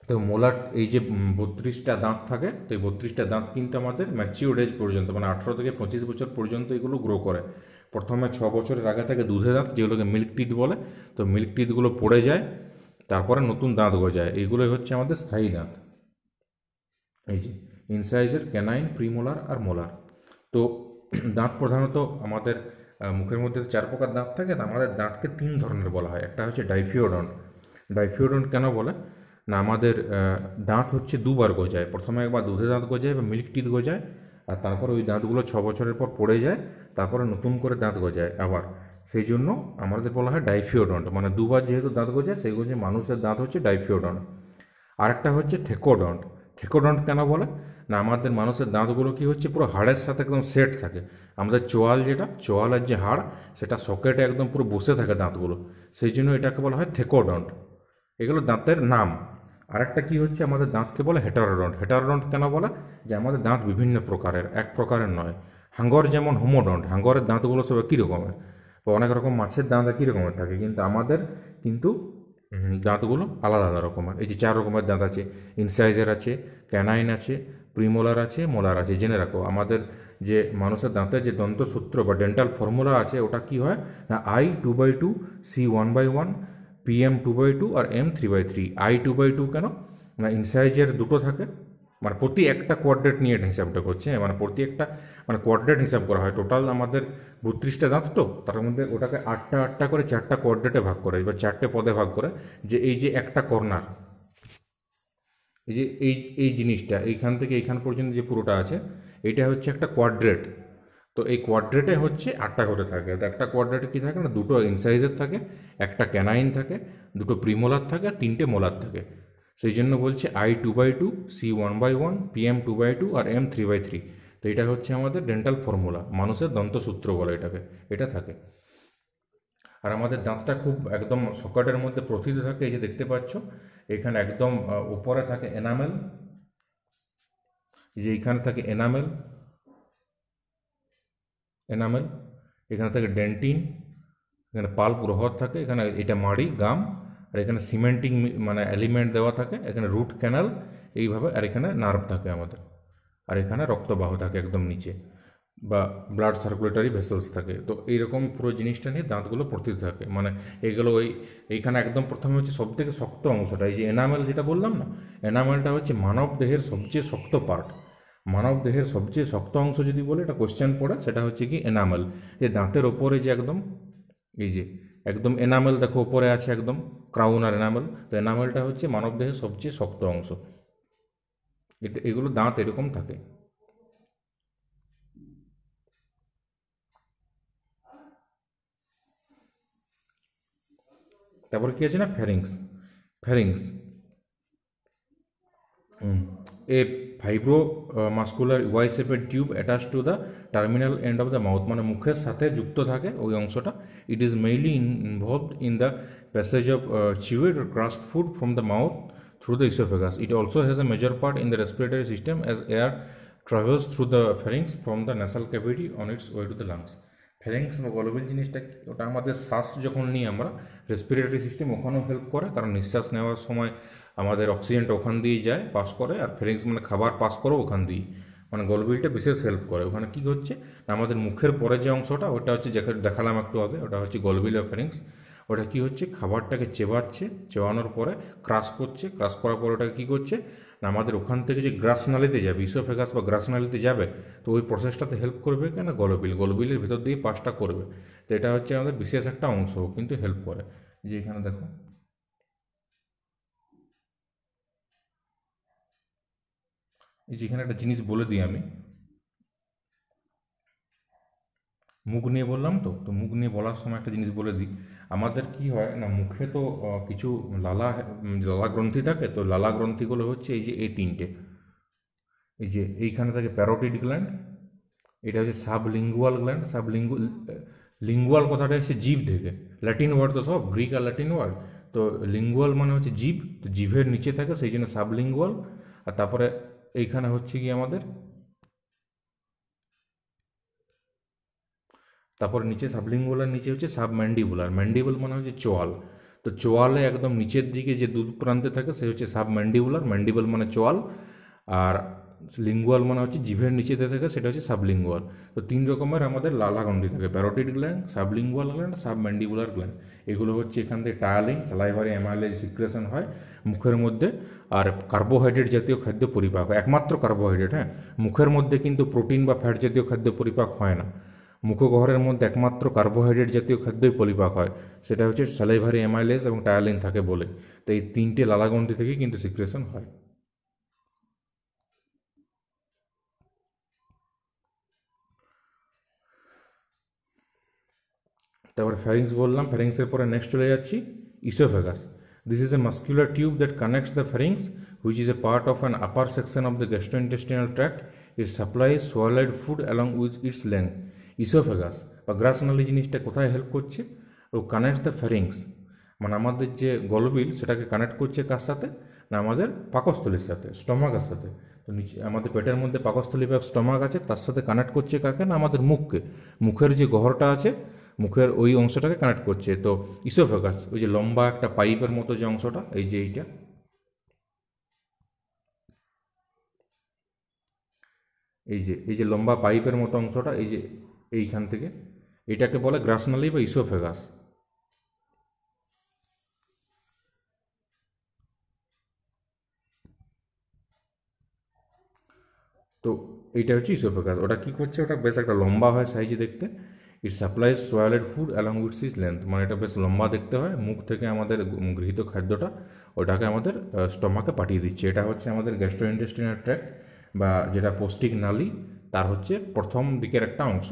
তো মোলার এই যে 32টা দাঁত থাকে, তো এই 32টা দাঁত কিন্তু আমাদের ম্যাচিউরড এজ পর্যন্ত মানে 18 থেকে 25 বছর পর্যন্ত এগুলো গ্রো করে। প্রথমে 6 বছরের আগে থাকে দুধে দাঁত যেগুলোকে মিল্ক টিথ বলে, তো মিল্ক টিথগুলো পড়ে যায়, তারপরে নতুন দাঁত গজায়, এইগুলোই হচ্ছে আমাদের স্থায়ী দাঁত। এই যে ইনসাইজের, ক্যানাইন, প্রিমোলার আর মোলার। তো দাঁত প্রধানত আমাদের মুখের মধ্যে 4 প্রকার দাঁত থাকে, আমাদের দাঁতকে 3 ধরনের বলা হয়। একটা হচ্ছে ডাইফিওডন্ট। ডাইফিওডন্ট কেন বলে না, আমাদের দাঁত হচ্ছে 2 বার গজায়, প্রথমে একবার দুধে দাঁত গজায় বা মিল্ক টিথ গজায়, আর তারপর ওই দাঁতগুলো 6 বছরের পর পড়ে যায়, তারপরে নতুন করে দাঁত গজায় আবার, সেই জন্য আমাদের বলা হয় ডাইফিওডন্ট, মানে 2 বার যেহেতু দাঁত গজায় সেই যে মানুষের দাঁত হচ্ছে ডাইফিওডন্ট। আরেকটা হচ্ছে থেকোডন্ট। থেকোডন্ট কেন বলে না, আমাদের মানুষের দাঁতগুলো কি হচ্ছে পুরো হাড়ের সাথে একদম সেট থাকে, আমাদের চোয়াল যেটা চোয়ালের যে হাড় সেটা সকেটে একদম পুরো বসে থাকে দাঁতগুলো, সেই জন্য এটাকে বলা হয় থেকোডন্ট। এগুলো দাঁতের নাম। আরেকটা কি হচ্ছে, আমাদের দাঁতকে বলে হেটারোডন্ট। হেটারোডন্ট কেন বলে? যে আমাদের দাঁত বিভিন্ন প্রকারের, এক প্রকারের নয়। হাঙ্গর যেমন হোমোডন্ট, হাঙ্গরের দাঁতগুলো সব একই রকমের, বা অনেক রকম মাছের দাঁত একই রকমের থাকে, কিন্তু আমাদের কিন্তু দাঁতগুলো আলাদা আলাদা রকমের। এই যে 4 রকমের দাঁত আছে, ইনসাইজার আছে, ক্যানাইন আছে, প্রিমোলার আছে, মোলার আছে। জেনে রাখো, আমাদের যে মানুষের দাঁতের যে দন্তসূত্র বা ডেন্টাল ফর্মুলা আছে, ওটা কি হয় না I2/2, C1/1, PM2/2 আর M3/3। I2/2 কেন না ইনসাইজার দুটো থাকে, মানে প্রতি একটা কোয়াড্রেট নিয়ে এটা হিসাবটা করছে, মানে প্রতি একটা মানে কোয়াড্রেট হিসাব করা হয়। টোটাল আমাদের 32টা দাঁত, তো তার মধ্যে ওটাকে 8টা 8টা করে 4টা কোয়াড্রেটে ভাগ করে, এবার 4টে পদে ভাগ করে। যে এই যে একটা কর্নার, এই যে এই জিনিসটা এইখান থেকে এইখান পর্যন্ত যে পুরোটা আছে, এইটা হচ্ছে একটা কোয়াড্রেট। তো এই কোয়াড্রেটে হচ্ছে 8টা করে থাকে। তো একটা কোয়াড্রেটে কী থাকে না, দুটো ইনসাইজার থাকে, একটা ক্যানাইন থাকে, দুটো প্রিমোলার থাকে, আর 3টে মোলার থাকে। সেই জন্য বলছে I2/2, C1/1, PM2/2 আর M3/3। তো এটা হচ্ছে আমাদের ডেন্টাল ফর্মুলা, মানুষের দন্তসূত্র বলে এটাকে, এটা থাকে। আর আমাদের দাঁতটা খুব একদম সকেটের মধ্যে প্রথিত থাকে। এই যে দেখতে পাচ্ছ, এখানে একদম উপরে থাকে এনামেল, এই যে এইখানে থাকে এনামেল, এনামেল এখানে থাকে ডেন্টিন, এখানে পাল্প রহর থাকে, এখানে এটা মাড়ি গাম, আর এখানে সিমেন্টিং মানে এলিমেন্ট দেওয়া থাকে, এখানে রুট ক্যানাল এইভাবে, আর এখানে নার্ভ থাকে আমাদের, আর এখানে রক্তবাহ থাকে একদম নিচে, বা ব্লাড সার্কুলেটারি ভেসেলস থাকে। তো এইরকম পুরো জিনিসটা নিয়ে দাঁতগুলো প্রতিত থাকে। মানে এগুলো এইখানে একদম প্রথমে হচ্ছে সবথেকে শক্ত অংশটা, এই যে এনামেল যেটা বললাম না, এনামেলটা হচ্ছে মানব দেহের সবচেয়ে শক্ত পার্ট। মানব দেহের সবচেয়ে শক্ত অংশ যদি বলে এটা কোশ্চেন পড়ে, সেটা হচ্ছে কি এনামেল। যে দাঁতের ওপরে যে একদম এই যে একদম এনামেল দেখো ওপরে আছে একদম ক্রাউন আর এনামেল। তো এনামেলটা হচ্ছে মানব দেহের সবচেয়ে শক্ত অংশ। এটা এগুলো দাঁত এরকম থাকে। তারপরে কি আছে না ফ্যারিংস। ফ্যারিংস এ ফাইব্রো মাস্কুলার ওয়াই শেপের tube attach to the terminal and of the mouth, মানে মুখের সাথে যুক্ত থাকে ওই অংশটা। It is mainly involved in the passage of chewed or crushed food from the mouth through the esophagus. It also has a major part in the respiratory system as air travels through the pharynx from the nasal cavity on its way to the lungs. ফ্যারিংস বা গলবিল জিনিসটা ওটা আমাদের শ্বাস যখন নিই আমরা, রেসপিরেটরি সিস্টেম ওখানেও হেল্প করে, কারণ নিঃশ্বাস নেওয়ার সময় আমাদের অক্সিজেনটা ওখান দিয়ে যায়, পাস করে। আর ফ্যারিংস মানে খাবার পাস করে ওখান দিয়ে, মানে গলবিলটা বিশেষ হেল্প করে। ওখানে কী হচ্ছে না আমাদের মুখের পরে যে অংশটা, ওটা হচ্ছে যেখানে দেখালাম একটু আগে, ওটা হচ্ছে গলবিল বা ফ্যারিংস। ওটা কী হচ্ছে, খাবারটাকে চেবাচ্ছে, চেবানোর পরে ক্রাশ করছে, ক্রাশ করার পরে ওটাকে কী করছে না আমাদের ওখান থেকে যে গ্রাসনালিতে যাবে, ইসোফেগাস বা গ্রাসনালিতে যাবে, তো ওই প্রসেসটাতে হেল্প করবে কেন গলবিল, গলবিলের ভিতর দিয়ে পাসটা করবে। তো এটা হচ্ছে আমাদের বিশেষ একটা অংশ, কিন্তু হেল্প করে। যে এখানে দেখো, এই যেখানে একটা জিনিস বলে দিই আমি, মুখ নিয়ে বললাম, তো মুখ নিয়ে বলার সময় একটা জিনিস বলে দিই। আমাদের কি হয় না মুখে তো কিছু লালা লালা গ্রন্থি থাকে। তো লালা গ্রন্থিগুলো হচ্ছে এই যে এই 3টে, এই যে এইখানে থাকে প্যারোটিড গ্ল্যান্ড, এটা হচ্ছে সাবলিঙ্গুয়াল গ্ল্যান্ড। লিঙ্গুয়াল কথাটা এসে জিভ থেকে, ল্যাটিন ওয়ার্ড তো সব গ্রিক আর ল্যাটিন ওয়ার্ড। তো লিঙ্গুয়াল মানে হচ্ছে জিভ, তো জিভের নিচে থাকে সেই জন্য সাবলিঙ্গুয়াল। আর তারপরে এইখানে হচ্ছে কি আমাদের, তারপর নিচে সাবলিঙ্গুলার নিচে হচ্ছে সাবম্যান্ডিবুলার। ম্যান্ডিবল মানে হচ্ছে চোয়াল। তো চোয়ালে একদম নিচের দিকে যে দু প্রান্তে থাকে সে হচ্ছে সাবম্যান্ডিবুলার। ম্যান্ডিবল মানে চোয়াল, আর লিঙ্গুয়াল মানে হচ্ছে জিভের নিচেতে থাকে, সেটা হচ্ছে সাবলিঙ্গুয়াল। তো 3 রকমের আমাদের লালা গ্রন্থি থাকে, parotid gland, sublingual gland, submandibular gland. এগুলো হচ্ছে এখান থেকে টায়ালিং স্যালাইভারি অ্যামাইলেজ সিক্রেশন হয় মুখের মধ্যে, আর কার্বোহাইড্রেট জাতীয় খাদ্য পরিপাক হয়, একমাত্র কার্বোহাইড্রেট। হ্যাঁ, মুখের মধ্যে কিন্তু প্রোটিন বা ফ্যাট জাতীয় খাদ্য পরিপাক হয় না। মুখগহ্বরের মধ্যে একমাত্র কার্বোহাইড্রেট জাতীয় খাদ্যই পরিপাক হয়, সেটা হচ্ছে স্যালাইভারি অ্যামাইলেজ এবং টায়ালিন থাকে বলে। তো এই 3টে লালাগ্রন্থি থেকেই কিন্তু সিক্রেশন হয়। তারপরে ফ্যারিংস বললাম, ফ্যারিংসের পরে নেক্সট চলে যাচ্ছি oesophagus. This is a muscular tube that connects the pharynx which is a part of an upper section of the gastrointestinal tract. It supplies swallowed food along with its length. Oesophagus বা গ্রাসনালি জিনিসটা কোথায় হেল্প করছে, ও কানেক্টস দ্য ফ্যারিংস, মানে আমাদের যে গলবিল সেটাকে কানেক্ট করছে কার সাথে, না আমাদের পাকস্থলীর সাথে, স্টমাকের সাথে। তো নিচে আমাদের পেটের মধ্যে পাকস্থলী বা স্টমাক আছে, তার সাথে কানেক্ট করছে কাকে, না আমাদের মুখকে, মুখের যে গহ্বরটা আছে মুখের ওই অংশটাকে কানেক্ট করছে। তো ইসোফেগাস, ওই যে লম্বা একটা পাইপের মতো যে অংশটা, এই যে এইটা, এই যে লম্বা পাইপের মতো অংশটা, এই যে এইখান থেকে, এটাকে বলে গ্রাসনালী বা ইসোফেগাস। তো এইটা হচ্ছে ইসোফেগাস। ওটা কী করছে, ওটা বেশ একটা লম্বা হয় সাইজে দেখতে। It supplies swallowed food along with its length, মানে এটা বেশ লম্বা দেখতে হয়। মুখ থেকে আমাদের গৃহীত খাদ্যটা ওটাকে আমাদের স্টমাকে পাঠিয়ে দিচ্ছে। এটা হচ্ছে আমাদের গ্যাস্ট্রোইন্টেস্টিনাল ট্র্যাক্ট বা যেটা পৌষ্টিক নালী, তার হচ্ছে প্রথম দিকের একটা অংশ,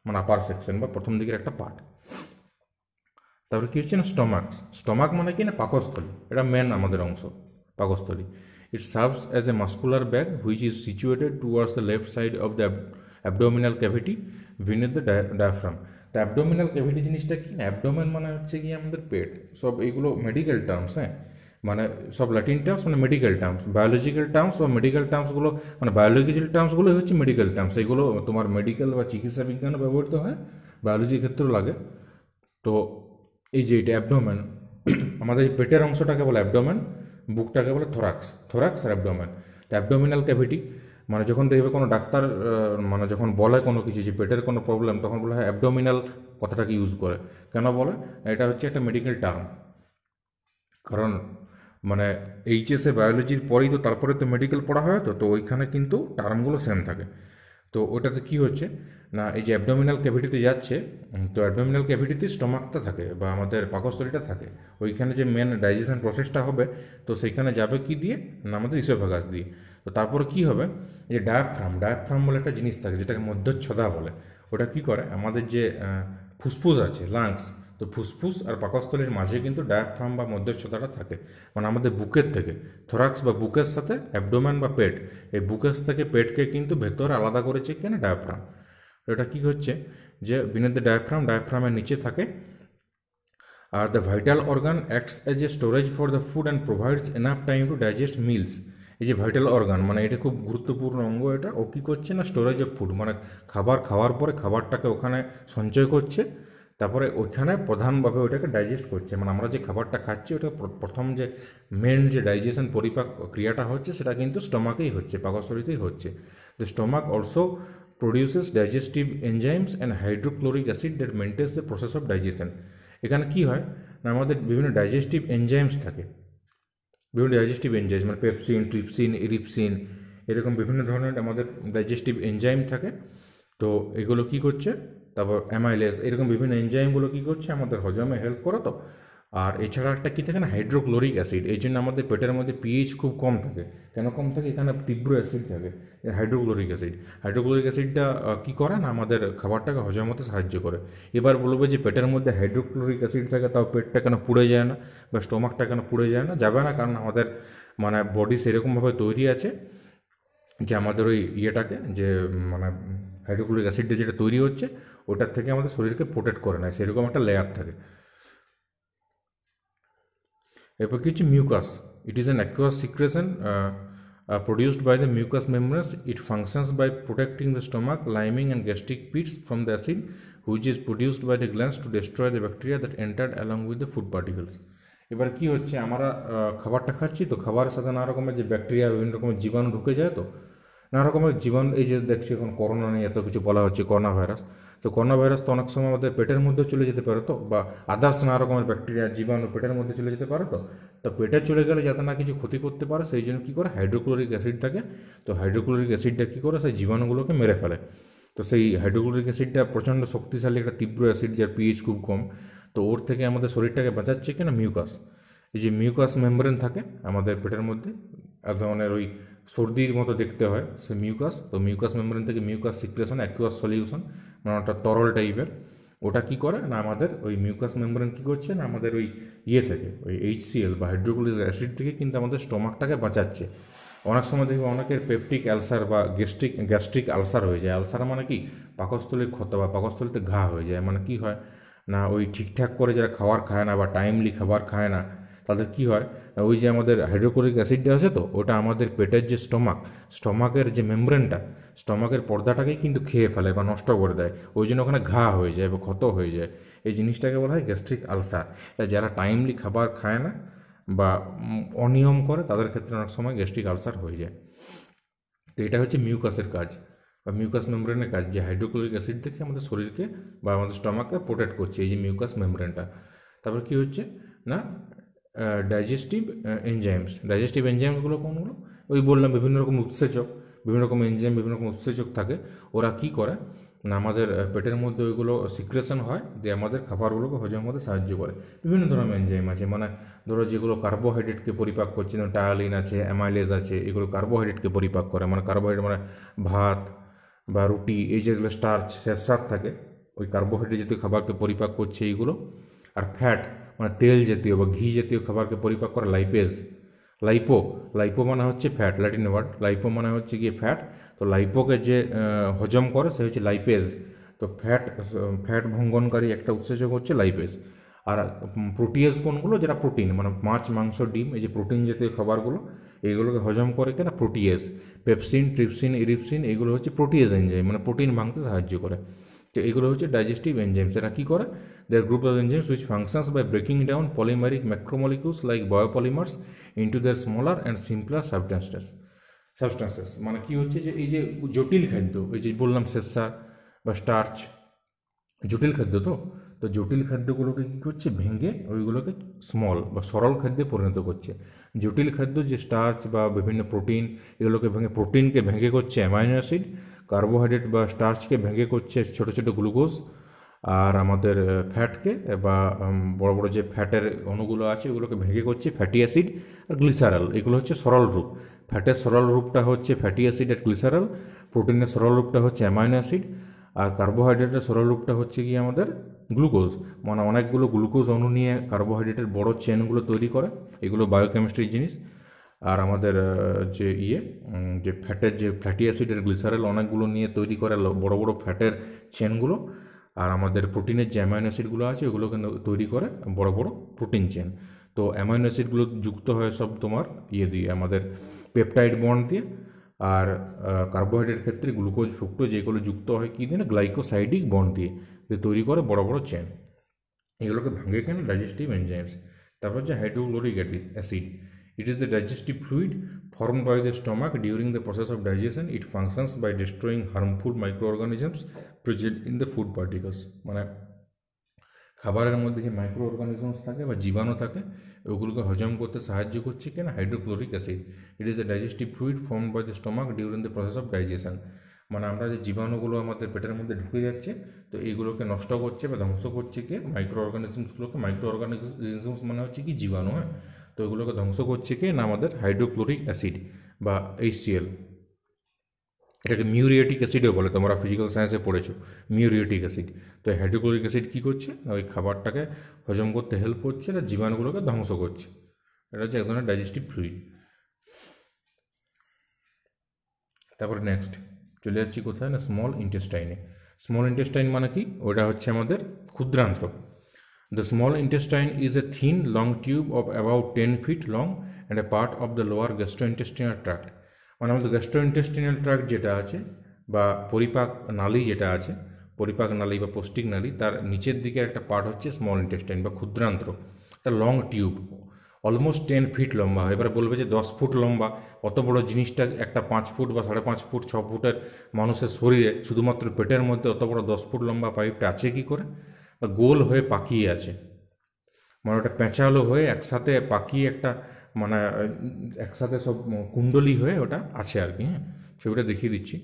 মানে আপার সেকশন বা প্রথম দিকের একটা পার্ট। তারপরে কী হচ্ছে না স্টমাক। স্টমাক মানে কি না পাকস্থলী, এটা মেন আমাদের অংশ, পাকস্থলী। It serves as a muscular bag which is situated towards the left side of the abdominal cavity beneath the diaphragm. তো অ্যাবডোমিনাল ক্যাভিটি জিনিসটা কি না, অ্যাবডোমেন মানে হচ্ছে কি আমাদের পেট। সব এইগুলো মেডিকেল টার্মস, হ্যাঁ, মানে সব ল্যাটিন টার্মস, মানে মেডিকেল টার্মস। বায়োলজিক্যাল টার্মস বা মেডিকেল টার্মসগুলো, মানে বায়োলজিক্যাল টার্মসগুলোই হচ্ছে মেডিকেল টার্মস। এগুলো তোমার মেডিকেল বা চিকিৎসা বিজ্ঞানে ব্যবহৃত হয়, বায়োলজির ক্ষেত্রেও লাগে। তো এই যে এটা অ্যাবডোমেন, আমাদের এই পেটের অংশটাকে বলে অ্যাবডোমেন, বুকটাকে বলে থোরাক্স, থোরাক্স আর অ্যাবডোমেন। তো অ্যাবডোমিনাল ক্যাভিটি মানে যখন দেখবে কোনো ডাক্তার মানে যখন বলে কোনো কিছু যে পেটের কোনো প্রবলেম, তখন বলে হয় অ্যাবডোমিনাল কথাটাকে ইউজ করে। কেন বলে, এটা হচ্ছে একটা মেডিকেল টার্ম। কারণ মানে এইচএসএ বায়োলজির পরেই তো তারপরে তো মেডিকেল পড়া হয়, তো ওইখানে কিন্তু টার্মগুলো সেম থাকে। তো ওটাতে কি হচ্ছে না, এই যে অ্যাবডোমিনাল ক্যাভিটিতে যাচ্ছে, তো অ্যাবডোমিনাল ক্যাভিটিতে স্টমাকটা থাকে বা আমাদের পাকস্থলীটা থাকে। ওইখানে যে মেন ডাইজেশন প্রসেসটা হবে, তো সেইখানে যাবে কি দিয়ে, না আমাদের ইসোফেগাস দিয়ে। তো তারপরে কি হবে, যে ডায়াফ্রাম, ডায়াফ্রাম বলে একটা জিনিস থাকে যেটাকে মধ্যচ্ছদা বলে। ওটা কি করে, আমাদের যে ফুসফুস আছে, লাংস, তো ফুসফুস আর পাকস্থলীর মাঝে কিন্তু ডায়াফ্রাম বা মধ্যচ্ছদাটা থাকে। মানে আমাদের বুকের থেকে, থোরাক্স বা বুকের সাথে অ্যাবডোমেন বা পেট, এই বুকের থেকে পেটকে কিন্তু ভেতরে আলাদা করেছে কেন, ডায়াফ্রাম। এটা কী হচ্ছে, যে বিনেথ দ্য ডায়াফ্রাম, ডায়াফ্রামের নিচে থাকে। আর the vital organ acts as a storage for the food and provides enough time to digest meals. এই যে ভাইটাল অর্গান, মানে এটা খুব গুরুত্বপূর্ণ অঙ্গ। এটা ও কী করছে না, স্টোরেজ অফ ফুড, মানে খাবার খাওয়ার পরে খাবারটাকে ওখানে সঞ্চয় করছে, তারপরে ওইখানে প্রধানভাবে ওইটাকে ডাইজেস্ট করছে। মানে আমরা যে খাবারটা খাচ্ছি, ওটা প্রথম যে মেন যে ডাইজেশন পরিপাক ক্রিয়াটা হচ্ছে, সেটা কিন্তু স্টমাকেই হচ্ছে, পাকস্থলীতেই হচ্ছে। The stomach also produces digestive enzymes and hydrochloric acid that maintains the process of digestion. এখানে কি হয় না, আমাদের বিভিন্ন ডাইজেস্টিভ এনজাইমস থাকে, বিভিন্ন ডাইজেস্টিভ এনজাইম, মানে পেপসিন, ট্রিপসিন, ইরিপসিন, এরকম বিভিন্ন ধরনের আমাদের ডাইজেস্টিভ এনজাইম থাকে। তো এগুলো কি করছে, তারপর অ্যামাইলেস, এরকম বিভিন্ন এনজাইমগুলো কী করছে, আমাদের হজমে হেল্প করে। তো আর এছাড়া একটা কী থাকে না, হাইড্রোক্লোরিক অ্যাসিড। এই জন্য আমাদের পেটের মধ্যে পিএইচ খুব কম থাকে। কেন কম থাকে, এখানে তীব্র অ্যাসিড থাকে, হাইড্রোক্লোরিক অ্যাসিড। হাইড্রোক্লোরিক অ্যাসিডটা কী করে না, আমাদের খাবারটাকে হজম হতে সাহায্য করে। এবার বলবে যে পেটের মধ্যে হাইড্রোক্লোরিক অ্যাসিড থাকে, তাও পেটটা কেন পুড়ে যায় না, বা স্টোমাকটা কেন পুড়ে যায় না, যাবে না, কারণ আমাদের মানে বডি সেরকমভাবে তৈরি আছে যে আমাদের ওই ইয়েটাকে, যে মানে হাইড্রোক্লোরিক অ্যাসিডটা যেটা তৈরি হচ্ছে, ওটার থেকে আমাদের শরীরকে প্রোটেক্ট করে নেয়, সেরকম একটা লেয়ার থাকে। এরপর কি হচ্ছে mucus. It is an aqueous secretion produced by the mucous membranes. It functions by protecting the stomach lining and gastric pits from the acid which is produced by the glands to destroy the bacteria that entered along with the food particles. এবার কি হচ্ছে, আমরা খাবারটা খাচ্ছি, তো খাবারের সাথে নানা রকমের যে ব্যাকটেরিয়া, বিভিন্ন রকমের জীবাণু ঢুকে যায়। তো নানা রকমের জীবাণু, এই যে দেখছি এখন করোনা নিয়ে এত কিছু বলা হচ্ছে, করোনা ভাইরাস। তো করোনা ভাইরাস তো অনেক সময় আমাদের পেটের মধ্যে চলে যেতে পারে, তো বা আদার্স নানা রকমের ব্যাকটেরিয়া, জীবাণু পেটের মধ্যে চলে যেতে পারে। তো পেটে চলে গেলে যাতে না কিছু ক্ষতি করতে পারে, সেই জন্য কী করে, হাইড্রোক্লোরিক অ্যাসিড থাকে। তো হাইড্রোক্লোরিক অ্যাসিডটা কী করে, সেই জীবাণুগুলোকে মেরে ফেলে। তো সেই হাইড্রোক্লোরিক অ্যাসিডটা প্রচণ্ড শক্তিশালী একটা তীব্র অ্যাসিড, যার পিএইচ খুব কম। তো ওর থেকে আমাদের শরীরটাকে বাঁচাচ্ছে কিনা মিউকাস। এই যে মিউকাস মেমব্রেন থাকে আমাদের পেটের মধ্যে, এক ধরনের ওই সর্দির মতো দেখতে হয় সে মিউকাস। তো মিউকাস মেমব্রেন থেকে মিউকাস সিক্রেশন, অ্যাকুয়াস সলিউশন, মানে ওটা তরল টাইপের। ওটা কি করে না, আমাদের ওই মিউকাস মেমব্রেন কী করছে না, আমাদের ওই ইয়ে থেকে, ওই HCl বা হাইড্রোক্লোরিক অ্যাসিড থেকে কিন্তু আমাদের স্টোমাকটাকে বাঁচাচ্ছে। অনেক সময় দেখবে অনেকের পেপটিক অ্যালসার বা গ্যাস্ট্রিক আলসার হয়ে যায়। আলসার মানে কি, পাকস্থলীর ক্ষত বা পাকস্থলীতে ঘা হয়ে যায়। মানে কি হয়, না ওই ঠিকঠাক করে যারা খাবার খায় না বা টাইমলি খাবার খায় না, তাদের কি হয়, ওই যে আমাদের হাইড্রোক্লোরিক অ্যাসিডটা আছে তো, ওটা আমাদের পেটের যে স্টমাকের যে মেমব্রেনটা, স্টমাকের পর্দাটাকেই কিন্তু খেয়ে ফেলে বা নষ্ট করে দেয়। ওই জন্য ওখানে ঘা হয়ে যায় বা ক্ষত হয়ে যায়। এই জিনিসটাকে বলা হয় গ্যাস্ট্রিক আলসার। যারা টাইমলি খাবার খায় না বা অনিয়ম করে, তাদের ক্ষেত্রে অনেক সময় গ্যাস্ট্রিক আলসার হয়ে যায়। তো এটা হচ্ছে মিউকাসের কাজ বা মিউকাস মেমব্রেনের কাজ, যে হাইড্রোক্লোরিক অ্যাসিড থেকে আমাদের শরীরকে বা আমাদের স্টমাককে প্রোটেক্ট করছে, এই যে মিউকাস মেমব্রেনটা। তারপর কি হচ্ছে না, ডাইজেস্টিভ এনজাইমসগুলো কোনগুলো, ওই বললাম বিভিন্ন রকম উৎসেচক, বিভিন্ন রকম এনজাইম, বিভিন্ন রকম উৎসেচক থাকে। ওরা কি করে না, আমাদের পেটের মধ্যে ওইগুলো সিক্রেশন হয়, দিয়ে আমাদের খাবারগুলোকে হজম করতে সাহায্য করে। বিভিন্ন ধরনের এনজাইম আছে, মানে ধরো যেগুলো কার্বোহাইড্রেটকে পরিপাক করছে, যেমন টায়ালিন আছে, অ্যামাইলেজ আছে, এগুলো কার্বোহাইড্রেটকে পরিপাক করে। মানে কার্বোহাইড্রেট মানে ভাত বা রুটি, এই যেগুলো স্টার্চ, শ্বেতসার থাকে, ওই কার্বোহাইড্রেট জাতীয় খাবারকে পরিপাক করছে এইগুলো। আর ফ্যাট মানে তেল জাতীয় বা ঘি জাতীয় খাবারকে পরিপাক করে লাইপেজ। লাইপো মানে হচ্ছে ফ্যাট, ল্যাটিন ওয়ার্ড। লাইপো মানে হচ্ছে গিয়ে ফ্যাট। তো লাইপোকে যে হজম করে সে হচ্ছে লাইপেজ। তো ফ্যাট ভঙ্গনকারী একটা উৎসেচক হচ্ছে লাইপেজ। আর প্রোটিয়েজ কোনগুলো, যেটা প্রোটিন মানে মাছ, মাংস, ডিম, এই যে প্রোটিন জাতীয় খাবারগুলো, এইগুলোকে হজম করে কেনা প্রোটিয়েজ। পেপসিন, ট্রিপসিন, ইরিপসিন, এগুলো হচ্ছে প্রোটিয়েজ এনজাইম, মানে প্রোটিন ভাঙতে সাহায্য করে। তো এগুলো হচ্ছে ডাইজেস্টিভ এনজাইমস। এরা কী করে, there group of enzymes which functions by breaking down polymeric macromolecules like biopolymers into their smaller and simpler substances. মানে কি হচ্ছে যে এই যে জটিল খাদ্য, এই যে বললাম শ্বেতসার বা স্টার্চ, জটিল খাদ্য, তো জটিল খাদ্যগুলোকে কী করছে, ভেঙে ওইগুলোকে স্মল বা সরল খাদ্যে পরিণত করছে। জটিল খাদ্য যে স্টার্চ বা বিভিন্ন প্রোটিন, এগুলোকে ভেঙে প্রোটিনকে ভেঙে করছে অ্যামাইনো অ্যাসিড, কার্বোহাইড্রেট বা স্টার্চকে ভেঙে করছে ছোটো ছোটো গ্লুকোজ, আর আমাদের ফ্যাটকে বা বড় বড় যে ফ্যাটের অণুগুলো আছে ওগুলোকে ভেঙে করছে ফ্যাটি অ্যাসিড আর গ্লিসারল। এগুলো হচ্ছে সরল রূপ। ফ্যাটের সরল রূপটা হচ্ছে ফ্যাটি অ্যাসিড আর গ্লিসারল, প্রোটিনের সরল রূপটা হচ্ছে অ্যামাইনো অ্যাসিড, আর কার্বোহাইড্রেটের সরল রূপটা হচ্ছে কি আমাদের গ্লুকোজ। মানে অনেকগুলো গ্লুকোজ অণু নিয়ে কার্বোহাইড্রেটের বড় চেনগুলো তৈরি করে, এগুলো বায়োকেমিস্ট্রির জিনিস। আর আমাদের যে যে ফ্যাটের যে ফ্যাটি অ্যাসিড আর গ্লিসারল অনেকগুলো নিয়ে তৈরি করে বড় বড় ফ্যাটের চেনগুলো। আর আমাদের প্রোটিনের যে অ্যামাইনো অ্যাসিডগুলো আছে ওগুলোকে তৈরি করে বড় বড় প্রোটিন চেন। তো অ্যামাইনো অ্যাসিডগুলো যুক্ত হয় সব তোমার দিয়ে আমাদের পেপটাইড বন্ড দিয়ে। আর কার্বোহাইড্রেট ক্ষেত্রে গ্লুকোজ, ফ্রুক্টোজ এগুলো যুক্ত হয় কী দিয়ে না, গ্লাইকোসাইডিক বন্ড দিয়ে তৈরি করে বড় বড় চেন। এগুলোকে ভাঙে কেন, ডাইজেস্টিভ এনজাইমস। তারপর হচ্ছে hydrochloric acid. It is the digestive fluid formed by the stomach during the process of digestion. It functions by destroying harmful microorganisms present in the food particles. মানে খাবারের মধ্যে যে মাইক্রো অর্গানিজমস থাকে বা জীবাণু থাকে, ওগুলোকে হজম করতে সাহায্য করছে কেন, hydrochloric acid. It is a digestive fluid formed by the stomach during the process of digestion. মানে আমরা যে জীবাণুগুলো আমাদের পেটের মধ্যে ঢুকে যাচ্ছে, তো এইগুলোকে নষ্ট করছে বা ধ্বংস করছে কে, মাইক্রো অর্গানিজমসগুলোকে। মাইক্রো অর্গানিজমস মানে হচ্ছে কি জীবাণু, হ্যাঁ। তো এগুলোকে ধ্বংস করছে কে না, আমাদের হাইড্রোক্লোরিক অ্যাসিড বা HCl। এটাকে মিউরিয়েটিক অ্যাসিডও বলে, তোমরা ফিজিক্যাল সায়েন্সে পড়েছো মিউরিয়েটিক অ্যাসিড। তো হাইড্রোক্লোরিক অ্যাসিড কী করছে না, ওই খাবারটাকে হজম করতে হেল্প করছে আর জীবাণুগুলোকে ধ্বংস করছে। এটা হচ্ছে এক ধরনের ডাইজেস্টিভ ফ্লুইড। তারপরে নেক্সট চলে যাচ্ছি কোথায় না, স্মল ইন্টেস্টাইনে। স্মল ইন্টেস্টাইন মানে কি, ওটা হচ্ছে আমাদের ক্ষুদ্রান্ত্র। The small intestine is a thin, long tube of about 10 feet long and a part of the lower gastrointestinal tract. মানে আমাদের গ্যাস্ট্রোইন্টেস্টিনাল ট্র্যাক্ট যেটা আছে বা পরিপাক নালী যেটা আছে, পরিপাক নালী বা পৌষ্টিক নালী, তার নিচের দিকে একটা পার্ট হচ্ছে স্মল ইন্টেস্টাইন বা ক্ষুদ্রান্ত্র। একটা লং টিউব, অলমোস্ট 10 ফিট লম্বা। এবার বলবে যে 10 ফুট লম্বা, অত বড় জিনিসটা একটা 5 ফুট বা 5.5 ফুট 6 ফুটের মানুষের শরীরে শুধুমাত্র পেটের মধ্যে অত বড় 10 ফুট লম্বা পাইপটা আছে কি করে, গোল হয়ে পাকিয়ে আছে। মানে ওটা পেঁচালো হয়ে একসাথে পাকিয়ে একটা মানে একসাথে সব কুণ্ডলি হয়ে ওটা আছে আর কি, হ্যাঁ। সেটা দেখিয়ে দিচ্ছি।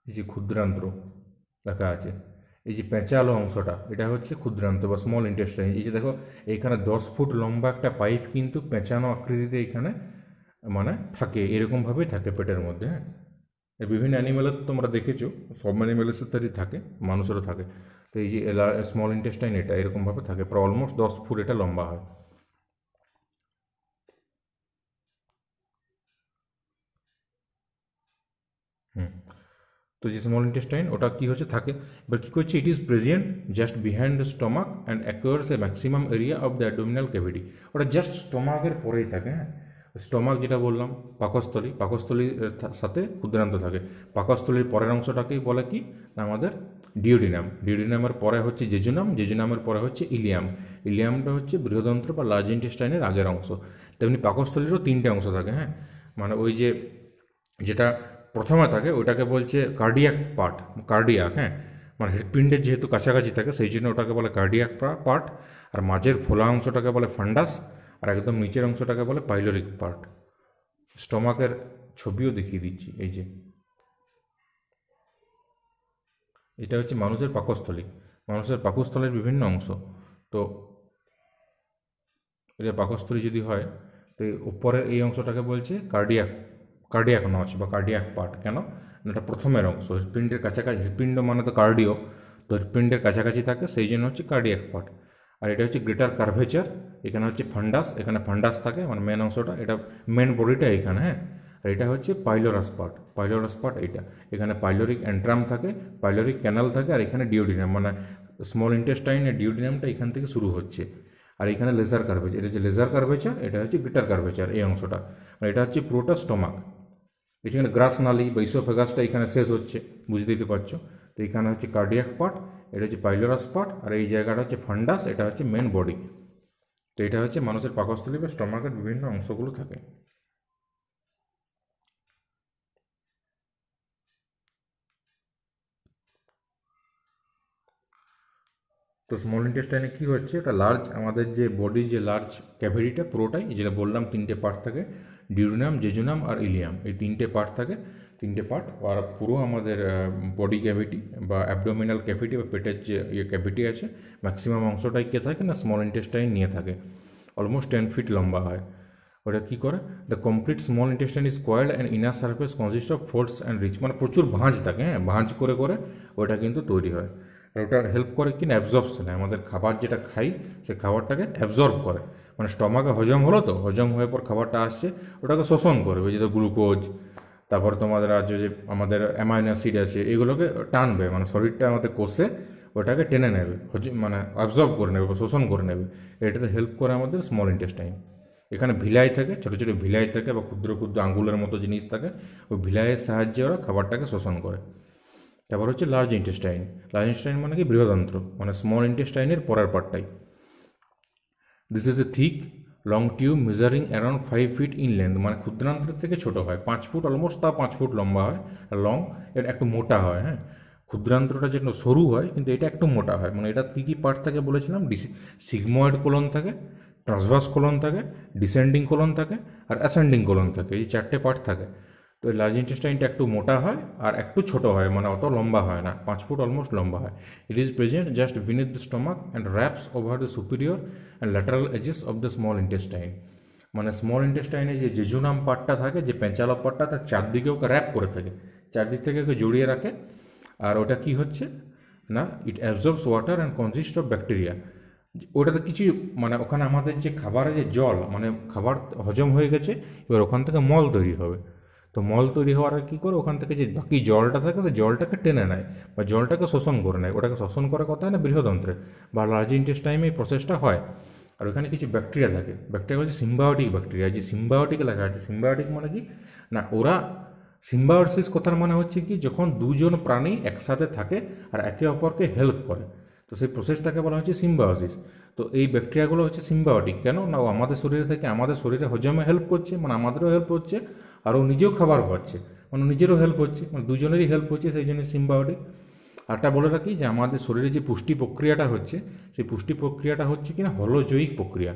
এই যে ক্ষুদ্রান্ত্র লেখা আছে, এই যে পেঁচালো অংশটা, এটা হচ্ছে ক্ষুদ্রান্ত্র বা স্মল ইন্টেস্টাইন। এই যে দেখো এইখানে 10 ফুট লম্বা একটা পাইপ কিন্তু পেঁচানো আকৃতিতে এখানে মানে থাকে, এরকমভাবেই থাকে পেটের মধ্যে, হ্যাঁ। বিভিন্ন অ্যানিমেলের তোমরা দেখেছো, সব অ্যানিমেলের সাথেই থাকে, মানুষেরও থাকে। তো এই যে স্মল ইন্টেস্টাইন এটা এরকমভাবে থাকে, প্রায় অলমোস্ট 10 ফুট এটা লম্বা হয়। তো যে স্মল ইন্টেস্টাইন ওটা কী হচ্ছে থাকে, এবার কী করছে, it is present just behind the stomach and acquires a maximum area of the abdominal cavity. ওটা জাস্ট স্টমাকের পরেই থাকে। হ্যাঁ, স্টমাক যেটা বললাম পাকস্থলী, পাকস্থলীর সাথে ক্ষুদ্রান্ত থাকে। পাকস্থলীর পরের অংশটাকেই বলে কি না আমাদের ডিওডিনাম। ডিওডিনামের পরে হচ্ছে জেজুনাম, জেজুনামের পরে হচ্ছে ইলিয়াম। ইলিয়ামটা হচ্ছে বৃহদন্ত্র বা লার্জ ইন্টেস্টাইনের আগের অংশ। তেমনি পাকস্থলীরও তিনটে অংশ থাকে। হ্যাঁ, মানে ওই যে যেটা প্রথমে থাকে ওইটাকে বলছে কার্ডিয়াক পার্ট, কার্ডিয়াক। হ্যাঁ, মানে হৃৎপিণ্ডের যেহেতু কাছাকাছি থাকে সেই জন্য ওটাকে বলে কার্ডিয়াক পার্ট। আর মাঝের ফোলা অংশটাকে বলে ফান্ডাস, আর একদম নিচের অংশটাকে বলে পাইলোরিক পার্ট। স্টমাকের ছবিও দেখিয়ে দিচ্ছি, এই যে এটা হচ্ছে মানুষের পাকস্থলী। মানুষের পাকস্থলীর বিভিন্ন অংশ। তো এটা পাকস্থলী যদি হয় তো এই উপরের এই অংশটাকে বলছে কার্ডিয়াক, কার্ডিয়াক নচ বা কার্ডিয়াক পার্ট। কেন? এটা প্রথমের অংশ, হৃৎপিণ্ডের কাছাকাছি। হৃৎপিণ্ড মানে তো কার্ডিও, তো হৃৎপিণ্ডের কাছাকাছি থাকে সেই জন্য হচ্ছে কার্ডিয়াক পার্ট। আর এটা হচ্ছে গ্রেটার কার্ভেচার, এখানে হচ্ছে ফান্ডাস, এখানে ফান্ডাস থাকে মানে মেন অংশটা, এটা মেন বডিটা এখানে। হ্যাঁ, আর এটা হচ্ছে পাইলোরাস পার্ট, পাইলোরাস পার্ট এইটা। এখানে পাইলোরিক অ্যান্ট্রাম থাকে, পাইলোরিক ক্যানাল থাকে, আর এখানে ডিওডিনাম মানে স্মল ইন্টেস্টাইনের ডিওডিনামটা এখান থেকে শুরু হচ্ছে। আর এখানে লেজার কার্ভেচার, এটা হচ্ছে লেজার কার্ভেচার, এটা হচ্ছে গ্রেটার কার্ভেচার এই অংশটা। আর এটা হচ্ছে পুরোটা স্টমাক। এখানে গ্রাস নালী বা ইসোফেগাসটা এখানে শেষ হচ্ছে, বুঝতেই তো পারছো। তো এখানে হচ্ছে কার্ডিয়াক পার্ট, এটা হচ্ছে পাইলোরাস পার্ট, আর এই জায়গাটা হচ্ছে ফান্ডাস, এটা হচ্ছে মেন বডি। তো এটা হচ্ছে মানুষের পাকস্থলী বা স্টমাকের বিভিন্ন অংশগুলো থাকে। তো স্মল ইন্টেস্টাইনে কী হচ্ছে, এটা লার্জ, আমাদের যে বডির যে লার্জ ক্যাভিটিটা পুরোটাই, যেটা বললাম তিনটে পার্ট থাকে, ডিউডিনাম, জেজুনাম আর ইলিয়াম, এই তিনটে পার্ট থাকে। তিনটে পার্ট আর পুরো আমাদের বডি ক্যাভিটি বা অ্যাবডোমিনাল ক্যাভিটি বা পেটের যে ক্যাভিটি আছে ম্যাক্সিমাম অংশটাই কে থাকে না স্মল ইন্টেস্টাইন নিয়ে থাকে। অলমোস্ট 10 ফিট লম্বা হয়। ওটা কী করে, the complete small intestine is coiled and inner surface consist of folds and rich, মানে প্রচুর ভাঁজ থাকে। হ্যাঁ, ভাঁজ করে করে ওটা কিন্তু তৈরি হয়। আর ওটা হেল্প করে কিনা অ্যাবজর্বশনে, আমাদের খাবার যেটা খাই সে খাবারটাকে অ্যাবজর্ব করে। মানে স্টমাকে হজম হলো, তো হজম হয়ে পর খাবারটা আসছে ওটাকে শোষণ করে, ওই যে গ্লুকোজ, তারপর তোমাদের আছে যে আমাদের অ্যামাইনো অ্যাসিড আছে, এগুলোকে টানবে, মানে শরীরটা আমাদের কোষে ওটাকে টেনে নেবে, মানে অ্যাবজর্ব করে নেবে বা শোষণ করে নেবে। এটাতে হেল্প করে আমাদের স্মল ইন্টেস্টাইন। এখানে ভিলাই থাকে, ছোটো ছোটো ভিলাই থাকে বা ক্ষুদ্র ক্ষুদ্র আঙ্গুলের মতো জিনিস থাকে, ওই ভিলাইয়ের সাহায্যে ওরা খাবারটাকে শোষণ করে। তারপর হচ্ছে লার্জ ইন্টেস্টাইন। লার্জ ইন্টেস্টাইন মানে কি বৃহদন্ত্র, মানে স্মল ইন্টেস্টাইনের পরের পার্টটাই। This is a thick long tube measuring around 5 feet in length, মানে ক্ষুদ্রান্ত্রের থেকে ছোটো হয়, 5 ফুট অলমোস্ট, তা 5 ফুট লম্বা হয়, লং। এটা একটু মোটা হয়। হ্যাঁ, ক্ষুদ্রান্ত্রটা যেন সরু হয় কিন্তু এটা একটু মোটা হয়। মানে এটা কী কী পার্ট থাকে বলেছিলাম, সিগময়েড কোলন থাকে, ট্রান্সভার্স কোলন থাকে, ডিসেন্ডিং কোলন থাকে, আর অ্যাসেন্ডিং কোলন থাকে, এই 4টে পার্ট থাকে। তো এই লার্জ ইন্টেস্টাইনটা একটু মোটা হয় আর একটু ছোটো হয়, মানে অত লম্বা হয় না, 5 ফুট অলমোস্ট লম্বা হয়। It is present just beneath the stomach and wraps over the superior and lateral edges of the small intestine. মানে স্মল ইন্টেস্টাইনে যে জেজুনাম পার্টটা থাকে, যে পেঁচালো পার্টটা, তার চারদিকে ওকে র্যাপ করে থাকে, চারদিক থেকে ওকে জড়িয়ে রাখে। আর ওটা কি হচ্ছে না, it absorbs water and consist of bacteria. ওটাতে কিছু মানে ওখানে আমাদের যে খাবারে যে জল, মানে খাবার হজম হয়ে গেছে, এবার ওখান থেকে মল তৈরি হবে। তো মল তৈরি হওয়ার কী করে, ওখান থেকে যে বাকি জলটা থাকে সেই জলটাকে টেনে নেয় বা জলটাকে শোষণ করে নেয়। ওটাকে শোষণ করার কথা হয় না বৃহদন্ত্রে বা লার্জ ইন্টেস্টাইনে এই প্রসেসটা হয়। আর ওখানে কিছু ব্যাকটেরিয়া থাকে, ব্যাকটেরিয়া হচ্ছে সিম্বায়োটিক ব্যাকটেরিয়া। যে সিম্বায়োটিক লেখা আছে, সিম্বায়োটিক মানে কি না, ওরা সিম্বায়োসিস কথার মানে হচ্ছে কি, যখন দুজন প্রাণী একসাথে থাকে আর একে অপরকে হেল্প করে, তো সেই প্রসেসটাকে বলা হচ্ছে সিম্বায়োসিস। তো এই ব্যাকটেরিয়াগুলো হচ্ছে সিম্বায়োটিক। কেন না, ও আমাদের শরীরে থেকে আমাদের শরীরে হজমে হেল্প করছে, মানে আমাদেরও হেল্প হচ্ছে, আর ও নিজেও খাবার পাচ্ছে, মানে নিজেরও হেল্প হচ্ছে, মানে দুজনেরই হেল্প হচ্ছে, সেই জন্য সিম্বায়োটিক। আরটা বলে রাখি যে আমাদের শরীরে যে পুষ্টি প্রক্রিয়াটা হচ্ছে, সেই পুষ্টি প্রক্রিয়াটা হচ্ছে কিনা হলোজৈবিক প্রক্রিয়া।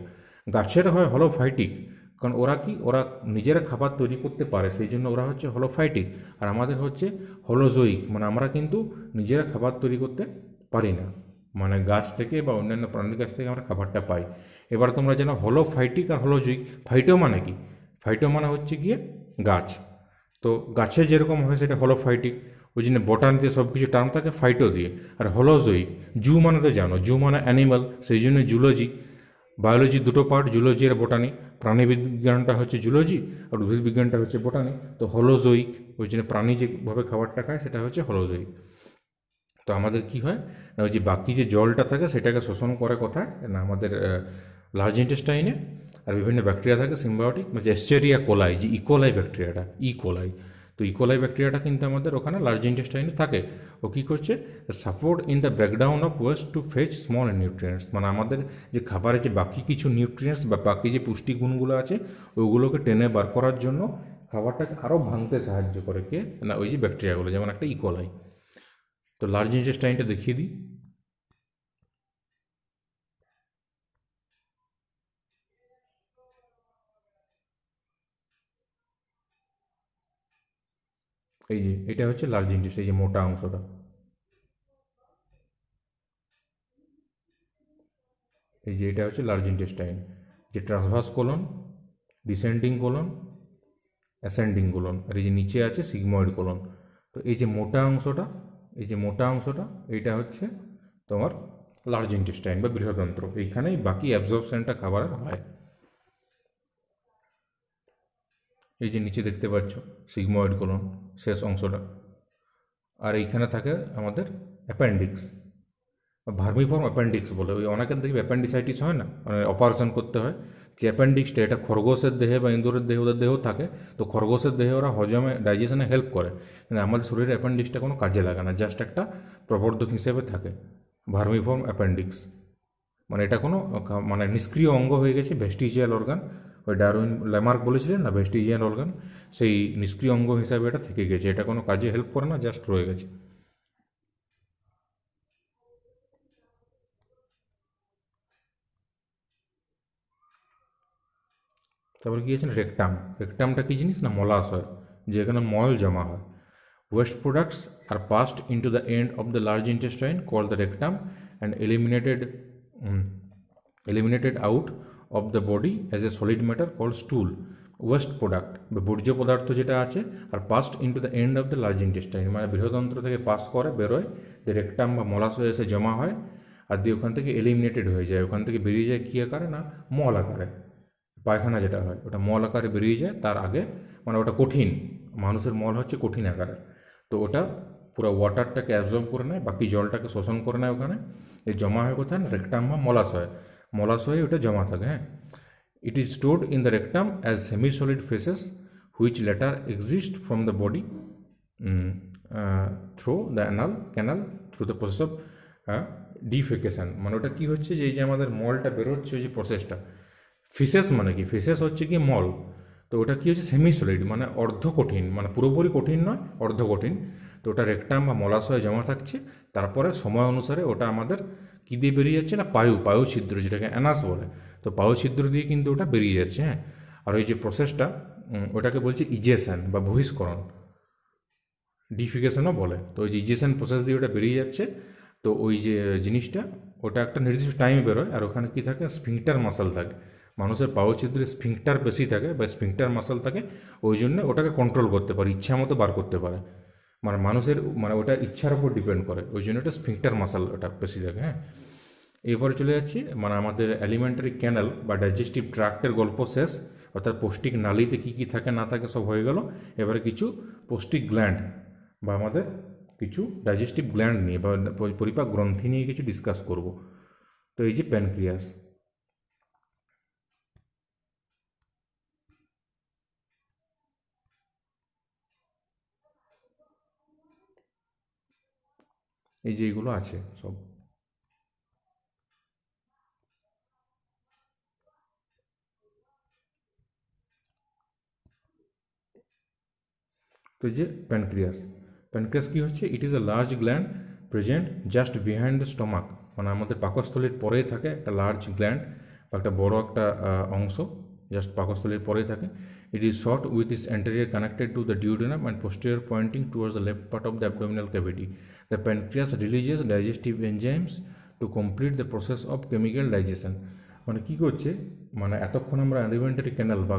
গাছের হয় হলোফাইটিক, কারণ ওরা কি, ওরা নিজেরা খাবার তৈরি করতে পারে, সেই জন্য ওরা হচ্ছে হলোফাইটিক। আর আমাদের হচ্ছে হলোজৈবিক, মানে আমরা কিন্তু নিজেরা খাবার তৈরি করতে পারি না, মানে গাছ থেকে বা অন্যান্য প্রাণীর কাছ থেকে আমরা খাবারটা পাই। এবার তোমরা জানো হলোফাইটিক আর হলোজৈবিক। ফাইটো মানে কি, ফাইটো মানে হচ্ছে গিয়ে গাছ। তো গাছে যেরকম হয় সেটা হলোফাইটিক, ওই জন্য বটানিতে সব কিছু টার্ম থাকে ফাইটো দিয়ে। আর হলোজৈবিক, জু মানে তো জানো, জু মানে অ্যানিমাল, সেই জন্য জুলজি। বায়োলজি দুটো পার্ট, জুলজি আর বোটানি। প্রাণীবিজ্ঞানটা হচ্ছে জুলজি আর উদ্ভিদ বিজ্ঞানটা হচ্ছে বোটানি। তো হলোজোয়িক, ওই জন্য প্রাণী যেভাবে খাবারটা খায় সেটা হচ্ছে হলোজোয়িক। তো আমাদের কি হয় না, ওই যে বাকি যে জলটা থাকে সেটাকে শোষণ করে কোথায় না আমাদের লার্জ ইন্টেস্টাইনে। আর বিভিন্ন ব্যাকটেরিয়া থাকে সিম্বায়োটিক, মানে এস্টেরিয়া কোলাই, যে ইকোলাই ব্যাকটেরিয়াটা, ইকোলাই। তো ইকোলাই ব্যাকটেরিয়াটা কিন্তু আমাদের ওখানে লার্জ ইন্টেস্টাইনে থাকে। ও কী করছে, support in the breakdown of waste to fetch small nutrients, মানে আমাদের যে খাবারের যে বাকি কিছু নিউট্রিয়েন্টস বা বাকি যে পুষ্টিগুণগুলো আছে ওইগুলোকে টেনে বার করার জন্য খাবারটাকে আরও ভাঙতে সাহায্য করে কে না ওই যে ব্যাকটেরিয়াগুলো, যেমন একটা ইকোলাই। তো লার্জ ইন্টেস্টাইনটা দেখিয়ে দিই। এই যে এটা হচ্ছে লার্জ ইন্টেস্টাইন, এই যে মোটা অংশটা, এই যে এটা হচ্ছে লার্জ ইন্টেস্টাইন, যে transverse colon, descending colon, ascending colon, আর এই যে নিচে আছে সিগময়েড কোলন। তো এই যে মোটা অংশটা, এই যে মোটা অংশটা এইটা হচ্ছে তোমার লার্জ ইন্টেস্টাইন বা বৃহদন্ত্র, এইখানেই বাকি অ্যাবজর্পশনটা খাবারের হয়। এই যে নিচে দেখতে পাচ্ছ সিগময়েড কোলন শেষ অংশটা, আর এইখানে থাকে আমাদের অ্যাপেন্ডিক্স, ভার্মিফর্ম অ্যাপেন্ডিক্স বলে। ওই অনেকের দেখবে অ্যাপেন্ডিসাইটিস হয় না, মানে অপারেশন করতে হয়, যে অ্যাপেন্ডিক্সটা এটা খরগোশের দেহে বা ইঁদুরের দেহে ওদের দেহেও থাকে। তো খরগোশের দেহে ওরা হজমে ডাইজেশনে হেল্প করে, কিন্তু আমাদের শরীরে অ্যাপেন্ডিক্সটা কোনো কাজে লাগে না, জাস্ট একটা প্রবর্ধক হিসেবে থাকে। ভার্মিফর্ম অ্যাপেন্ডিক্স মানে এটা কোনো মানে নিষ্ক্রিয় অঙ্গ হয়ে গেছে, ভেস্টিজিয়াল অর্গান। ওই ডারউইন ল্যামার্ক বলেছিলেন না ভেস্টিজিয়াল অর্গান, সেই নিষ্ক্রিয় অঙ্গ হিসাবে এটা থেকে গেছে, এটা কোনো কাজে হেল্প করে না, জাস্ট রয়ে গেছে। তারপরে কি আছে রেকটাম। রেকটামটা কী জিনিস না, মলাশয়, যেখানে মল জমা হয়। Waste products are passed into the end of the large intestine called the rectum and eliminated out of the body as a solid matter called stool. Waste product বা বর্জ্য পদার্থ যেটা আছে, আর passed into the end of the large intestine, মানে বৃহদন্ত্র থেকে পাস করে বেরোয়, যে রেকটাম বা মলাশয়ে এসে জমা হয়, আর দিয়ে ওখান থেকে এলিমিনেটেড হয়ে যায়, ওখান থেকে বেরিয়ে যায় কী আকারে না মল আকারে। পায়খানা যেটা হয় ওটা মল আকারে বেরিয়ে যায়, তার আগে মানে ওটা কঠিন, মানুষের মল হচ্ছে কঠিন আকারে। তো ওটা পুরো ওয়াটারটাকে অ্যাবজর্ব করে নেয়, বাকি জলটাকে শোষণ করে নেয় ওখানে। এই জমা হয় কোথায় না রেকটাম বা মলাশয়, মলাশয়ে ওটা জমা থাকে। হ্যাঁ, it is stored in the rectum as semi solid faeces which later exist from the body through the anal canal through the process of defecation. মানে ওটা কী হচ্ছে, যে এই যে আমাদের মলটা বেরোচ্ছে ওই যে প্রসেসটা, ফিসেস মানে কি, ফিসেস হচ্ছে কি মল। তো ওটা কী হচ্ছে সেমি সলিড, মানে অর্ধ কঠিন, মানে পুরোপুরি কঠিন নয়, অর্ধ কঠিন। তো ওটা রেকটাম বা মলাশয়ে জমা থাকছে, তারপরে সময় অনুসারে ওটা আমাদের কী দিয়ে বেরিয়ে যাচ্ছে না পায়ু ছিদ্র, যেটাকে অ্যানাস বলে। তো পায়ু ছিদ্র দিয়ে কিন্তু ওটা বেরিয়ে যাচ্ছে। হ্যাঁ, আর ওই যে প্রসেসটা ওটাকে বলছে ইজেশন বা বহিষ্করণ, ডিফিকেশনও বলে। তো ওই যে ইজেশন প্রসেস দিয়ে ওটা বেরিয়ে যাচ্ছে। তো ওই যে জিনিসটা ওটা একটা নির্দিষ্ট টাইমে বেরোয়, আর ওখানে কী থাকে স্ফিংটার মাসল থাকে, মানুষের পাওছিদ্রে স্ফিংটার বেশি থাকে বা স্ফিংটার মাসল থাকে, ওই জন্য ওটাকে কন্ট্রোল করতে পারে, ইচ্ছা মতো বার করতে পারে, মানে মানুষের মানে ওটা ইচ্ছার উপর ডিপেন্ড করে, ওই জন্য ওটা স্ফিংটার মাসল ওটা বেশি থাকে। হ্যাঁ, এরপরে চলে যাচ্ছি মানে আমাদের অ্যালিমেন্টারি ক্যানাল বা ডাইজেস্টিভ ট্র্যাক্টের গল্প শেষ, অর্থাৎ পৌষ্টিক নালীতে কী কী থাকে না থাকে সব হয়ে গেল। এবারে কিছু পৌষ্টিক গ্ল্যান্ড বা আমাদের কিছু ডাইজেস্টিভ গ্ল্যান্ড নিয়ে বা পরিপাক গ্রন্থি নিয়ে কিছু ডিসকাস করব। তো এই যে প্যানক্রিয়াস, এই যে এইগুলো আছে সব। তো যে প্যানক্রিয়াস, প্যানক্রিয়াস কী হচ্ছে, ইট is a large gland present just behind the stomach, মানে আমাদের পাকস্থলীর পরেই থাকে একটা লার্জ গ্ল্যান্ড বা একটা বড় একটা অংশ, জাস্ট পাকস্থলীর পরেই থাকে। It is short with its anterior connected to the duodenum and posterior pointing towards the left part of the abdominal cavity. The pancreas releases digestive enzymes to complete the process of chemical digestion. মানে কী করছে, মানে এতক্ষণ আমরা অ্যালিমেন্টারি ক্যানাল বা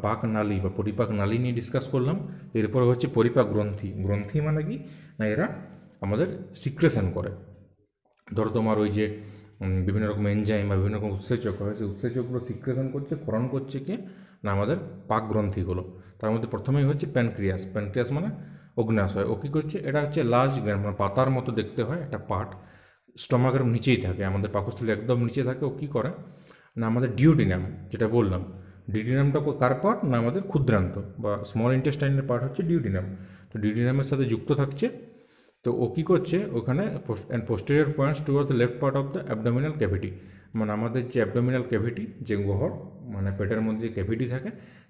পাক নালী বা পরিপাক নালী নিয়ে ডিসকাস করলাম। এরপরে হচ্ছে পরিপাক গ্রন্থি। গ্রন্থি মানে কি না, এরা আমাদের সিক্রেশন করে। ধরো তোমার ওই যে বিভিন্ন রকম এনজাইম বা বিভিন্ন রকম উৎসেচক হয়, সেই উৎসেচকগুলো সিক্রেশন করছে, ক্ষরণ করছে কে না আমাদের পাক গ্রন্থিগুলো। তার মধ্যে প্রথমেই হচ্ছে প্যানক্রিয়াস। প্যানক্রিয়াস মানে অগ্ন্যাশয়। ও কী করছে, এটা হচ্ছে লার্জ গ্র্যান্ড মানে পাতার মতো দেখতে হয় একটা পার্ট, স্টমাকের নিচেই থাকে, আমাদের পাকস্থলী একদম নিচে থাকে। ও কী করে না আমাদের ডিউডিনাম, যেটা বললাম, ডিউডিনামটা কার পার্ট না আমাদের ক্ষুদ্রান্ত বা স্মল ইন্টেস্টাইনের পার্ট হচ্ছে ডিউডিনাম। তো ডিউডিনামের সাথে যুক্ত থাকছে। তো ও কী করছে ওখানে posterior points towards the left part of the abdominal cavity, মানে আমাদের যে অ্যাবডোমিনাল ক্যাভিটি, যে গহ্বর মানে পেটের মধ্যে যে ক্যাভিটি থাকে,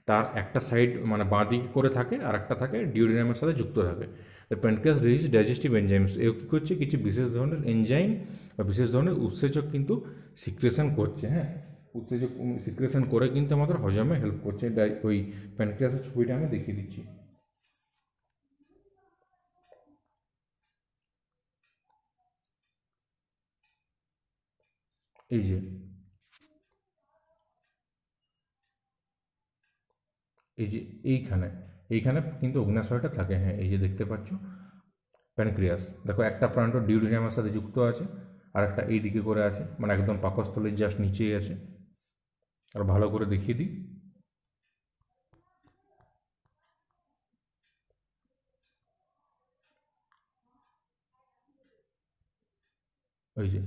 তার একটা সাইড মানে বাঁ দিকে করে থাকে আর একটা থাকে ডিউডিনামের সাথে যুক্ত থাকে। The pancreas release digestive enzymes. এও কী করছে, কিছু বিশেষ ধরনের এনজাইম বা বিশেষ ধরনের উৎসেচক কিন্তু সিক্রেশন করছে। হ্যাঁ, উৎসেচক সিক্রেশন করে কিন্তু আমাদের হজমে হেল্প করছে। ওই প্যানক্রিয়াসের ছবিটা আমি দেখিয়ে দিচ্ছি। এই যে এইখানে এইখানে কিন্তু অগ্ন্যাশয়টা থাকে। হ্যাঁ, এই যে দেখতে পাচ্ছ প্যানক্রিয়াস, দেখো একটা প্রান্ত ডিউডিনামের সাথে যুক্ত আছে আর একটা এই দিকে করে আছে, মানে একদম পাকস্থলীর জাস্ট নিচেই আছে। আর ভালো করে দেখিয়ে দিই, ওই যে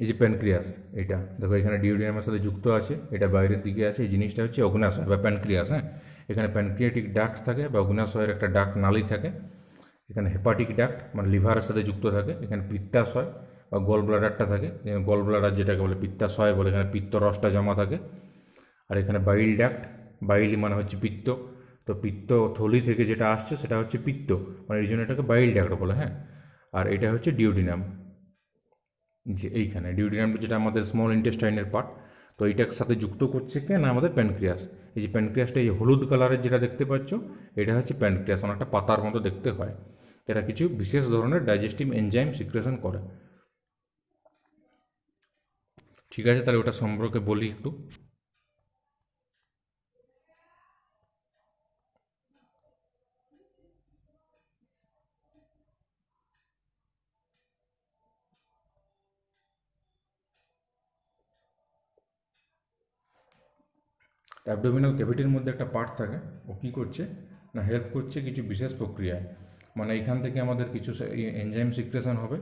এই যে প্যানক্রিয়াস, এটা দেখো এখানে ডিউডিনামের সাথে যুক্ত আছে, এটা বাইরের দিকে আছে। এই জিনিসটা হচ্ছে অগ্ন্যাশয় বা প্যানক্রিয়াস। হ্যাঁ, এখানে প্যানক্রিয়াটিক ডাক্ট থাকে বা অগ্ন্যাশয়ের একটা ডাক্ট নালী থাকে। এখানে হেপাটিক ডাক্ট মানে লিভারের সাথে যুক্ত থাকে। এখানে পিত্তাশয় বা গল ব্লাডারটা থাকে, গল ব্লাডার যেটাকে বলে পিত্তাশয় বলে, এখানে পিত্তরসটা জমা থাকে। আর এখানে বাইল ডাক্ট, বাইল মানে হচ্ছে পিত্ত, তো পিত্ত থলি থেকে যেটা আসছে সেটা হচ্ছে পিত্ত, মানে এই জন্য এটাকে বাইল ডাক্ট বলে। হ্যাঁ, আর এটা হচ্ছে ডিউডিনাম, যে এইখানে ডিউডিনামটা যেটা আমাদের স্মল ইন্টেস্টাইনের পার্ট। তো এইটার সাথে যুক্ত করছে কে না আমাদের প্যানক্রিয়াস। এই যে প্যানক্রিয়াসটা এই হলুদ কালারের যেটা দেখতে পাচ্ছ, এটা হচ্ছে প্যানক্রিয়াস, অনেকটা পাতার মতো দেখতে হয়। এটা কিছু বিশেষ ধরনের ডাইজেস্টিভ এনজাইম সিক্রেশন করে। ঠিক আছে, তাহলে ওটা সম্পর্কে বলি একটু। অ্যাবডোমিনাল ক্যাভিটির মধ্যে একটা পার্ট থাকে, ও কী করছে না হেল্প করছে কিছু বিশেষ প্রক্রিয়ায়, মানে এখান থেকে আমাদের কিছু এনজাইম সিক্রেশন হবে।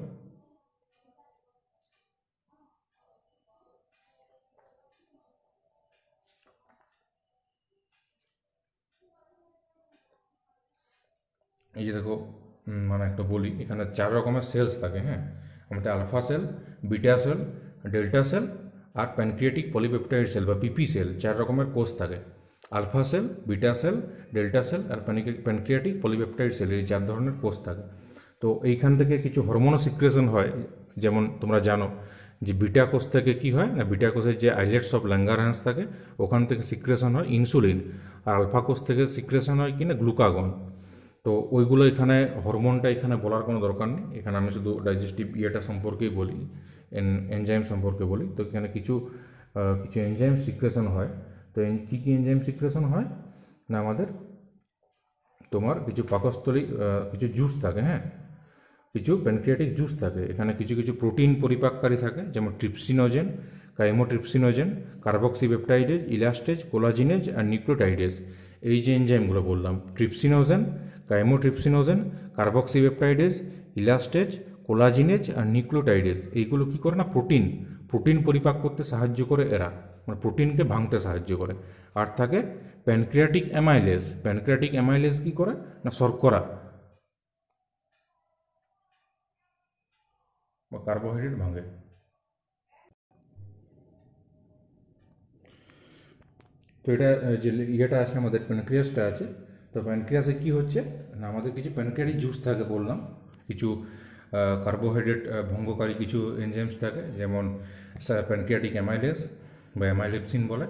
এই যে দেখো, মানে একটা বলি, এখানে 4 রকমের সেলস থাকে। হ্যাঁ, আমাদের alpha cell, beta cell, delta cell আর প্যানক্রিয়াটিক পলিপেপটাইড সেল বা পিপি সেল, 4 রকমের কোষ থাকে। Alpha cell, beta cell, delta cell আর প্যানক্রিয়াটিক পলিপেপটাইড সেল, এই 4 ধরনের কোষ থাকে। তো এইখান থেকে কিছু হরমোনও সিক্রেশন হয়। যেমন তোমরা জানো যে বিটা কোষ থেকে কী হয় না, বিটা কোষের যে আইলেটস অফ ল্যাঙ্গারহ্যান্স থাকে ওখান থেকে সিক্রেশন হয় ইনসুলিন, আর আলফা কোষ থেকে সিক্রেশন হয় কিনা গ্লুকাগন। তো ওইগুলো এখানে হরমোনটা এখানে বলার কোনো দরকার নেই, এখানে আমি শুধু ডাইজেস্টিভ ইয়েটা সম্পর্কেই বলি, এনজাইম সম্পর্কে বলি। তো এখানে কিছু এনজাইম সিক্রেশন হয়। তো কী কী এনজাইম সিক্রেশন হয় না আমাদের তোমার কিছু পাকস্থলী কিছু জুস থাকে। হ্যাঁ, কিছু প্যানক্রিয়াটিক জুস থাকে। এখানে কিছু কিছু প্রোটিন পরিপাককারী থাকে, যেমন trypsinogen, chymotrypsinogen, carboxypeptidase, elastase, collagenase আর নিউক্লিওটাইডেজ। এই যে এনজাইমগুলো বললাম, trypsinogen, chymotrypsinogen, carboxypeptidase, elastase, collagenase আর নিউক্লিওটাইডেজ, এইগুলো কী করে না প্রোটিন পরিপাক করতে সাহায্য করে এরা, মানে প্রোটিনকে ভাঙতে সাহায্য করে। আর থাকে প্যানক্রিয়াটিক অ্যামাইলেজ। প্যানক্রিয়াটিক অ্যামাইলেজ কী করে না শর্করা বা কার্বোহাইড্রেট ভাঙে। তো এটা যে ইয়েটা আছে আমাদের প্যানক্রিয়াসটা আছে, তো প্যানক্রিয়াসে কী হচ্ছে না আমাদের কিছু প্যানক্রিয়াটিক জুস থাকে বললাম, কিছু কার্বোহাইড্রেট ভঙ্গকারী কিছু এনজাইমস থাকে, যেমন প্যানক্রিয়াটিক অ্যামাইলেজ বা অ্যামাইলেপসিন বলে।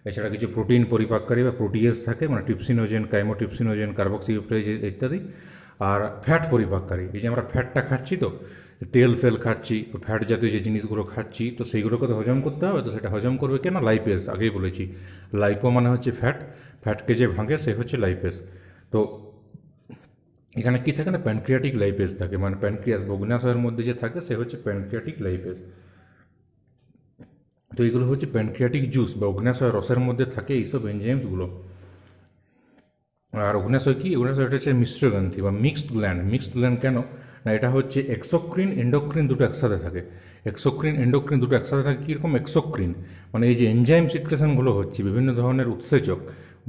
এছাড়া কিছু প্রোটিন পরিপাককারী বা প্রোটিয়েজ থাকে, মানে ট্রিপসিনোজেন, কাইমোট্রিপসিনোজেন, কার্বক্সিপেপটাইড ইত্যাদি। আর ফ্যাট পরিপাককারী, এই যে আমরা ফ্যাটটা খাচ্ছি, তো তেল ফেল খাচ্ছি, ফ্যাট জাতীয় যে জিনিসগুলো খাচ্ছি, তো সেইগুলোকে তো হজম করতে হবে। তো সেটা হজম করবে কেন? লাইপেজ। আগেই বলেছি, লাইপো মানে হচ্ছে ফ্যাট, ফ্যাটকে যে ভাঙে সে হচ্ছে লাইপেজ। তো এখানে কি থাকে না, প্যানক্রিয়াটিক লাইপেজ থাকে, মানে প্যানক্রিয়াস অগ্ন্যাশয়ের মধ্যে যে থাকে সে হচ্ছে প্যানক্রিয়াটিক লাইপেজ। তো এইগুলো হচ্ছে প্যানক্রিয়াটিক জুস বা অগ্ন্যাশয় রসের মধ্যে থাকে এইসব এনজাইমসগুলো। আর অগ্ন্যাশয় কি? অগ্ন্যাশয় এটা হচ্ছে মিশ্রগ্রন্থি বা মিক্সড গ্ল্যান্ড। মিক্সড গ্ল্যান্ড কেন না, এটা হচ্ছে এক্সোক্রিন এন্ডোক্রিন দুটো একসাথে থাকে। এক্সোক্রিন এন্ডোক্রিন দুটো একসাথে থাকে। কীরকম এক্সোক্রিন মানে এই যে এনজাইম সিক্রেশনগুলো হচ্ছে, বিভিন্ন ধরনের উৎসেচক,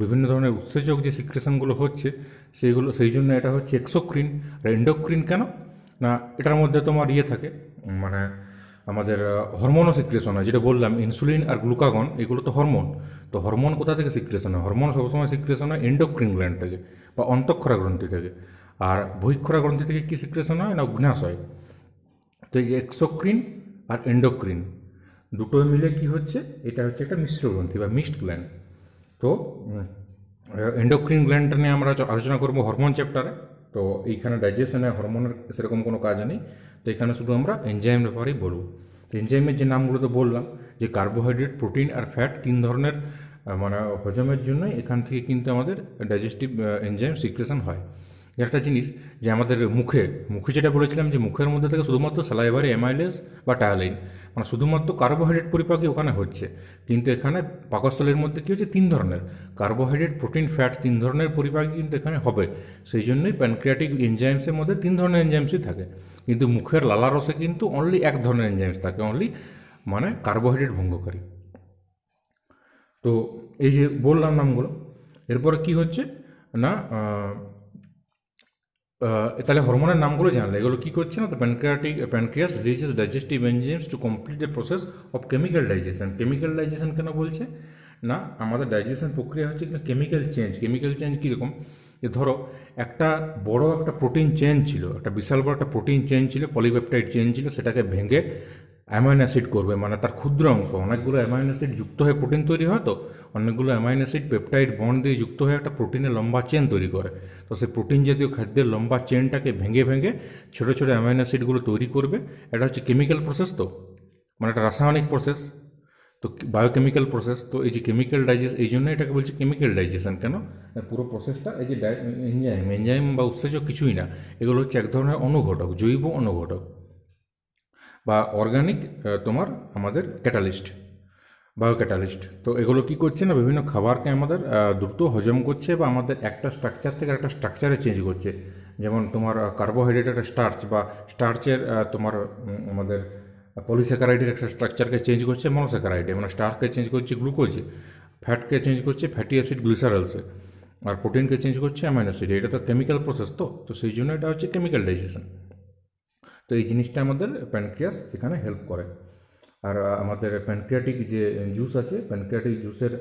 বিভিন্ন ধরনের উৎসেচক যে সিক্রেশনগুলো হচ্ছে সেইগুলো, সেই জন্য এটা হচ্ছে এক্সোক্রিন। আর এন্ডোক্রিন কেন না, এটার মধ্যে তোমার ইয়ে থাকে, মানে আমাদের হরমোনও সিক্রেশন হয়। যেটা বললাম ইনসুলিন আর গ্লুকাগন, এগুলো তো হরমোন। তো হরমোন কোথা থেকে সিক্রেশন হয়? হরমোন সবসময় সিক্রেশন হয় এন্ডোক্রিন গ্ল্যান্ড থেকে বা অন্তঃক্ষরা গ্রন্থি থেকে। আর বহিঃক্ষরা গ্রন্থি থেকে কী সিক্রেশন হয় না, অগ্ন্যাশয়। তো এই যে এক্সোক্রিন আর এন্ডোক্রিন দুটোই মিলে কি হচ্ছে, এটা হচ্ছে একটা মিশ্র গ্রন্থি বা মিক্সড গ্ল্যান্ড। তো এন্ডোক্রিন গ্ল্যান্ডটা নিয়ে আমরা আলোচনা করবো হরমোন চ্যাপ্টারে। তো এইখানে ডাইজেশনে হরমোনের সেরকম কোনো কাজ নেই। তো এখানে শুধু আমরা এনজাইম ব্যাপারেই বলব। তো এনজাইমের যে নামগুলো তো বললাম, যে কার্বোহাইড্রেট, প্রোটিন আর ফ্যাট, তিন ধরনের মানে হজমের জন্যই এখান থেকে কিন্তু আমাদের ডাইজেস্টিভ এনজাইম সিক্রেশন হয়। একটা জিনিস যে আমাদের মুখে মুখে যেটা বলেছিলাম যে মুখের মধ্যে থেকে শুধুমাত্র স্যালাইভারি অ্যামাইলেজ বা টায়ালাইন, মানে শুধুমাত্র কার্বোহাইড্রেট পরিপাকই ওখানে হচ্ছে। কিন্তু এখানে পাকস্থলীর মধ্যে কী হচ্ছে, তিন ধরনের কার্বোহাইড্রেট, প্রোটিন, ফ্যাট, তিন ধরনের পরিপাকই কিন্তু এখানে হবে। সেই জন্যই প্যানক্রিয়াটিক এনজাইমসের মধ্যে তিন ধরনের এনজাইমসই থাকে। কিন্তু মুখের লালারসে কিন্তু অনলি এক ধরনের এনজাইমস থাকে, অনলি মানে কার্বোহাইড্রেট ভঙ্গকারী। তো এই যে বললাম নামগুলো, এরপরে কি হচ্ছে না, তাহলে হরমোনের নামগুলো জানলে এগুলো কী করছে না, তো pancreas releases digestive enzymes to complete the process of chemical digestion. Chemical digestion কেন বলছে না, আমাদের ডাইজেশন প্রক্রিয়া হচ্ছে কেমিক্যাল চেঞ্জ। কেমিক্যাল চেঞ্জ কীরকম, যে ধরো একটা বড় একটা প্রোটিন চেঞ্জ ছিল, একটা বিশাল বড় একটা প্রোটিন চেঞ্জ ছিল, পলিপেপটাইড চেঞ্জ ছিল, সেটাকে ভেঙে অ্যামাইনো অ্যাসিড করবে, মানে তার ক্ষুদ্র অংশ, অনেকগুলো অ্যামাইনো অ্যাসিড যুক্ত হয়ে প্রোটিন তৈরি হয়। তো অনেকগুলো অ্যামাইনো অ্যাসিড পেপটাইড বন্ড দিয়ে যুক্ত হয়ে একটা প্রোটিনের লম্বা চেন তৈরি করে। তো সেই প্রোটিন জাতীয় খাদ্যের লম্বা চেনটাকে ভেঙে ভেঙে ছোটো ছোটো অ্যামাইনো অ্যাসিডগুলো তৈরি করবে। এটা হচ্ছে কেমিক্যাল প্রসেস, তো মানে একটা রাসায়নিক প্রসেস, তো বায়োকেমিক্যাল প্রসেস। তো এই যে কেমিক্যাল এই জন্য এটাকে বলছে কেমিক্যাল ডাইজেশন। কেন? পুরো প্রসেসটা এই যে এনজাইম বা উৎসেচক কিছুই না, এগুলো হচ্ছে এক ধরনের অনুঘটক, জৈব অনুঘটক বা অর্গানিক তোমার আমাদের ক্যাটালিস্ট, বায়োক্যাটালিস্ট। তো এগুলো কি করছে না, বিভিন্ন খাবারকে আমাদের দ্রুত হজম করছে বা আমাদের একটা স্ট্রাকচার থেকে একটা স্ট্রাকচারে চেঞ্জ করছে। যেমন তোমার কার্বোহাইড্রেট একটা স্টার্চ বা স্টার্চের তোমার আমাদের পলিস্যাকারাইডের একটা স্ট্রাকচারকে চেঞ্জ করছে মনোস্যাকারাইডে, মানে স্টার্চকে চেঞ্জ করছে গ্লুকোজে, ফ্যাটকে চেঞ্জ করছে ফ্যাটি অ্যাসিড গ্লিসারলসে, আর প্রোটিনকে চেঞ্জ করছে অ্যামাইনো অ্যাসিড। এটা তো কেমিক্যাল প্রসেস, তো সেই জন্য এটা হচ্ছে কেমিক্যাল ডাইজেশন। তো এই জিনিসটা আমাদের প্যানক্রিয়াস এখানে হেল্প করে। আর আমাদের প্যানক্রিয়াটিক যে জুস আছে, প্যানক্রিয়াটিক জুসের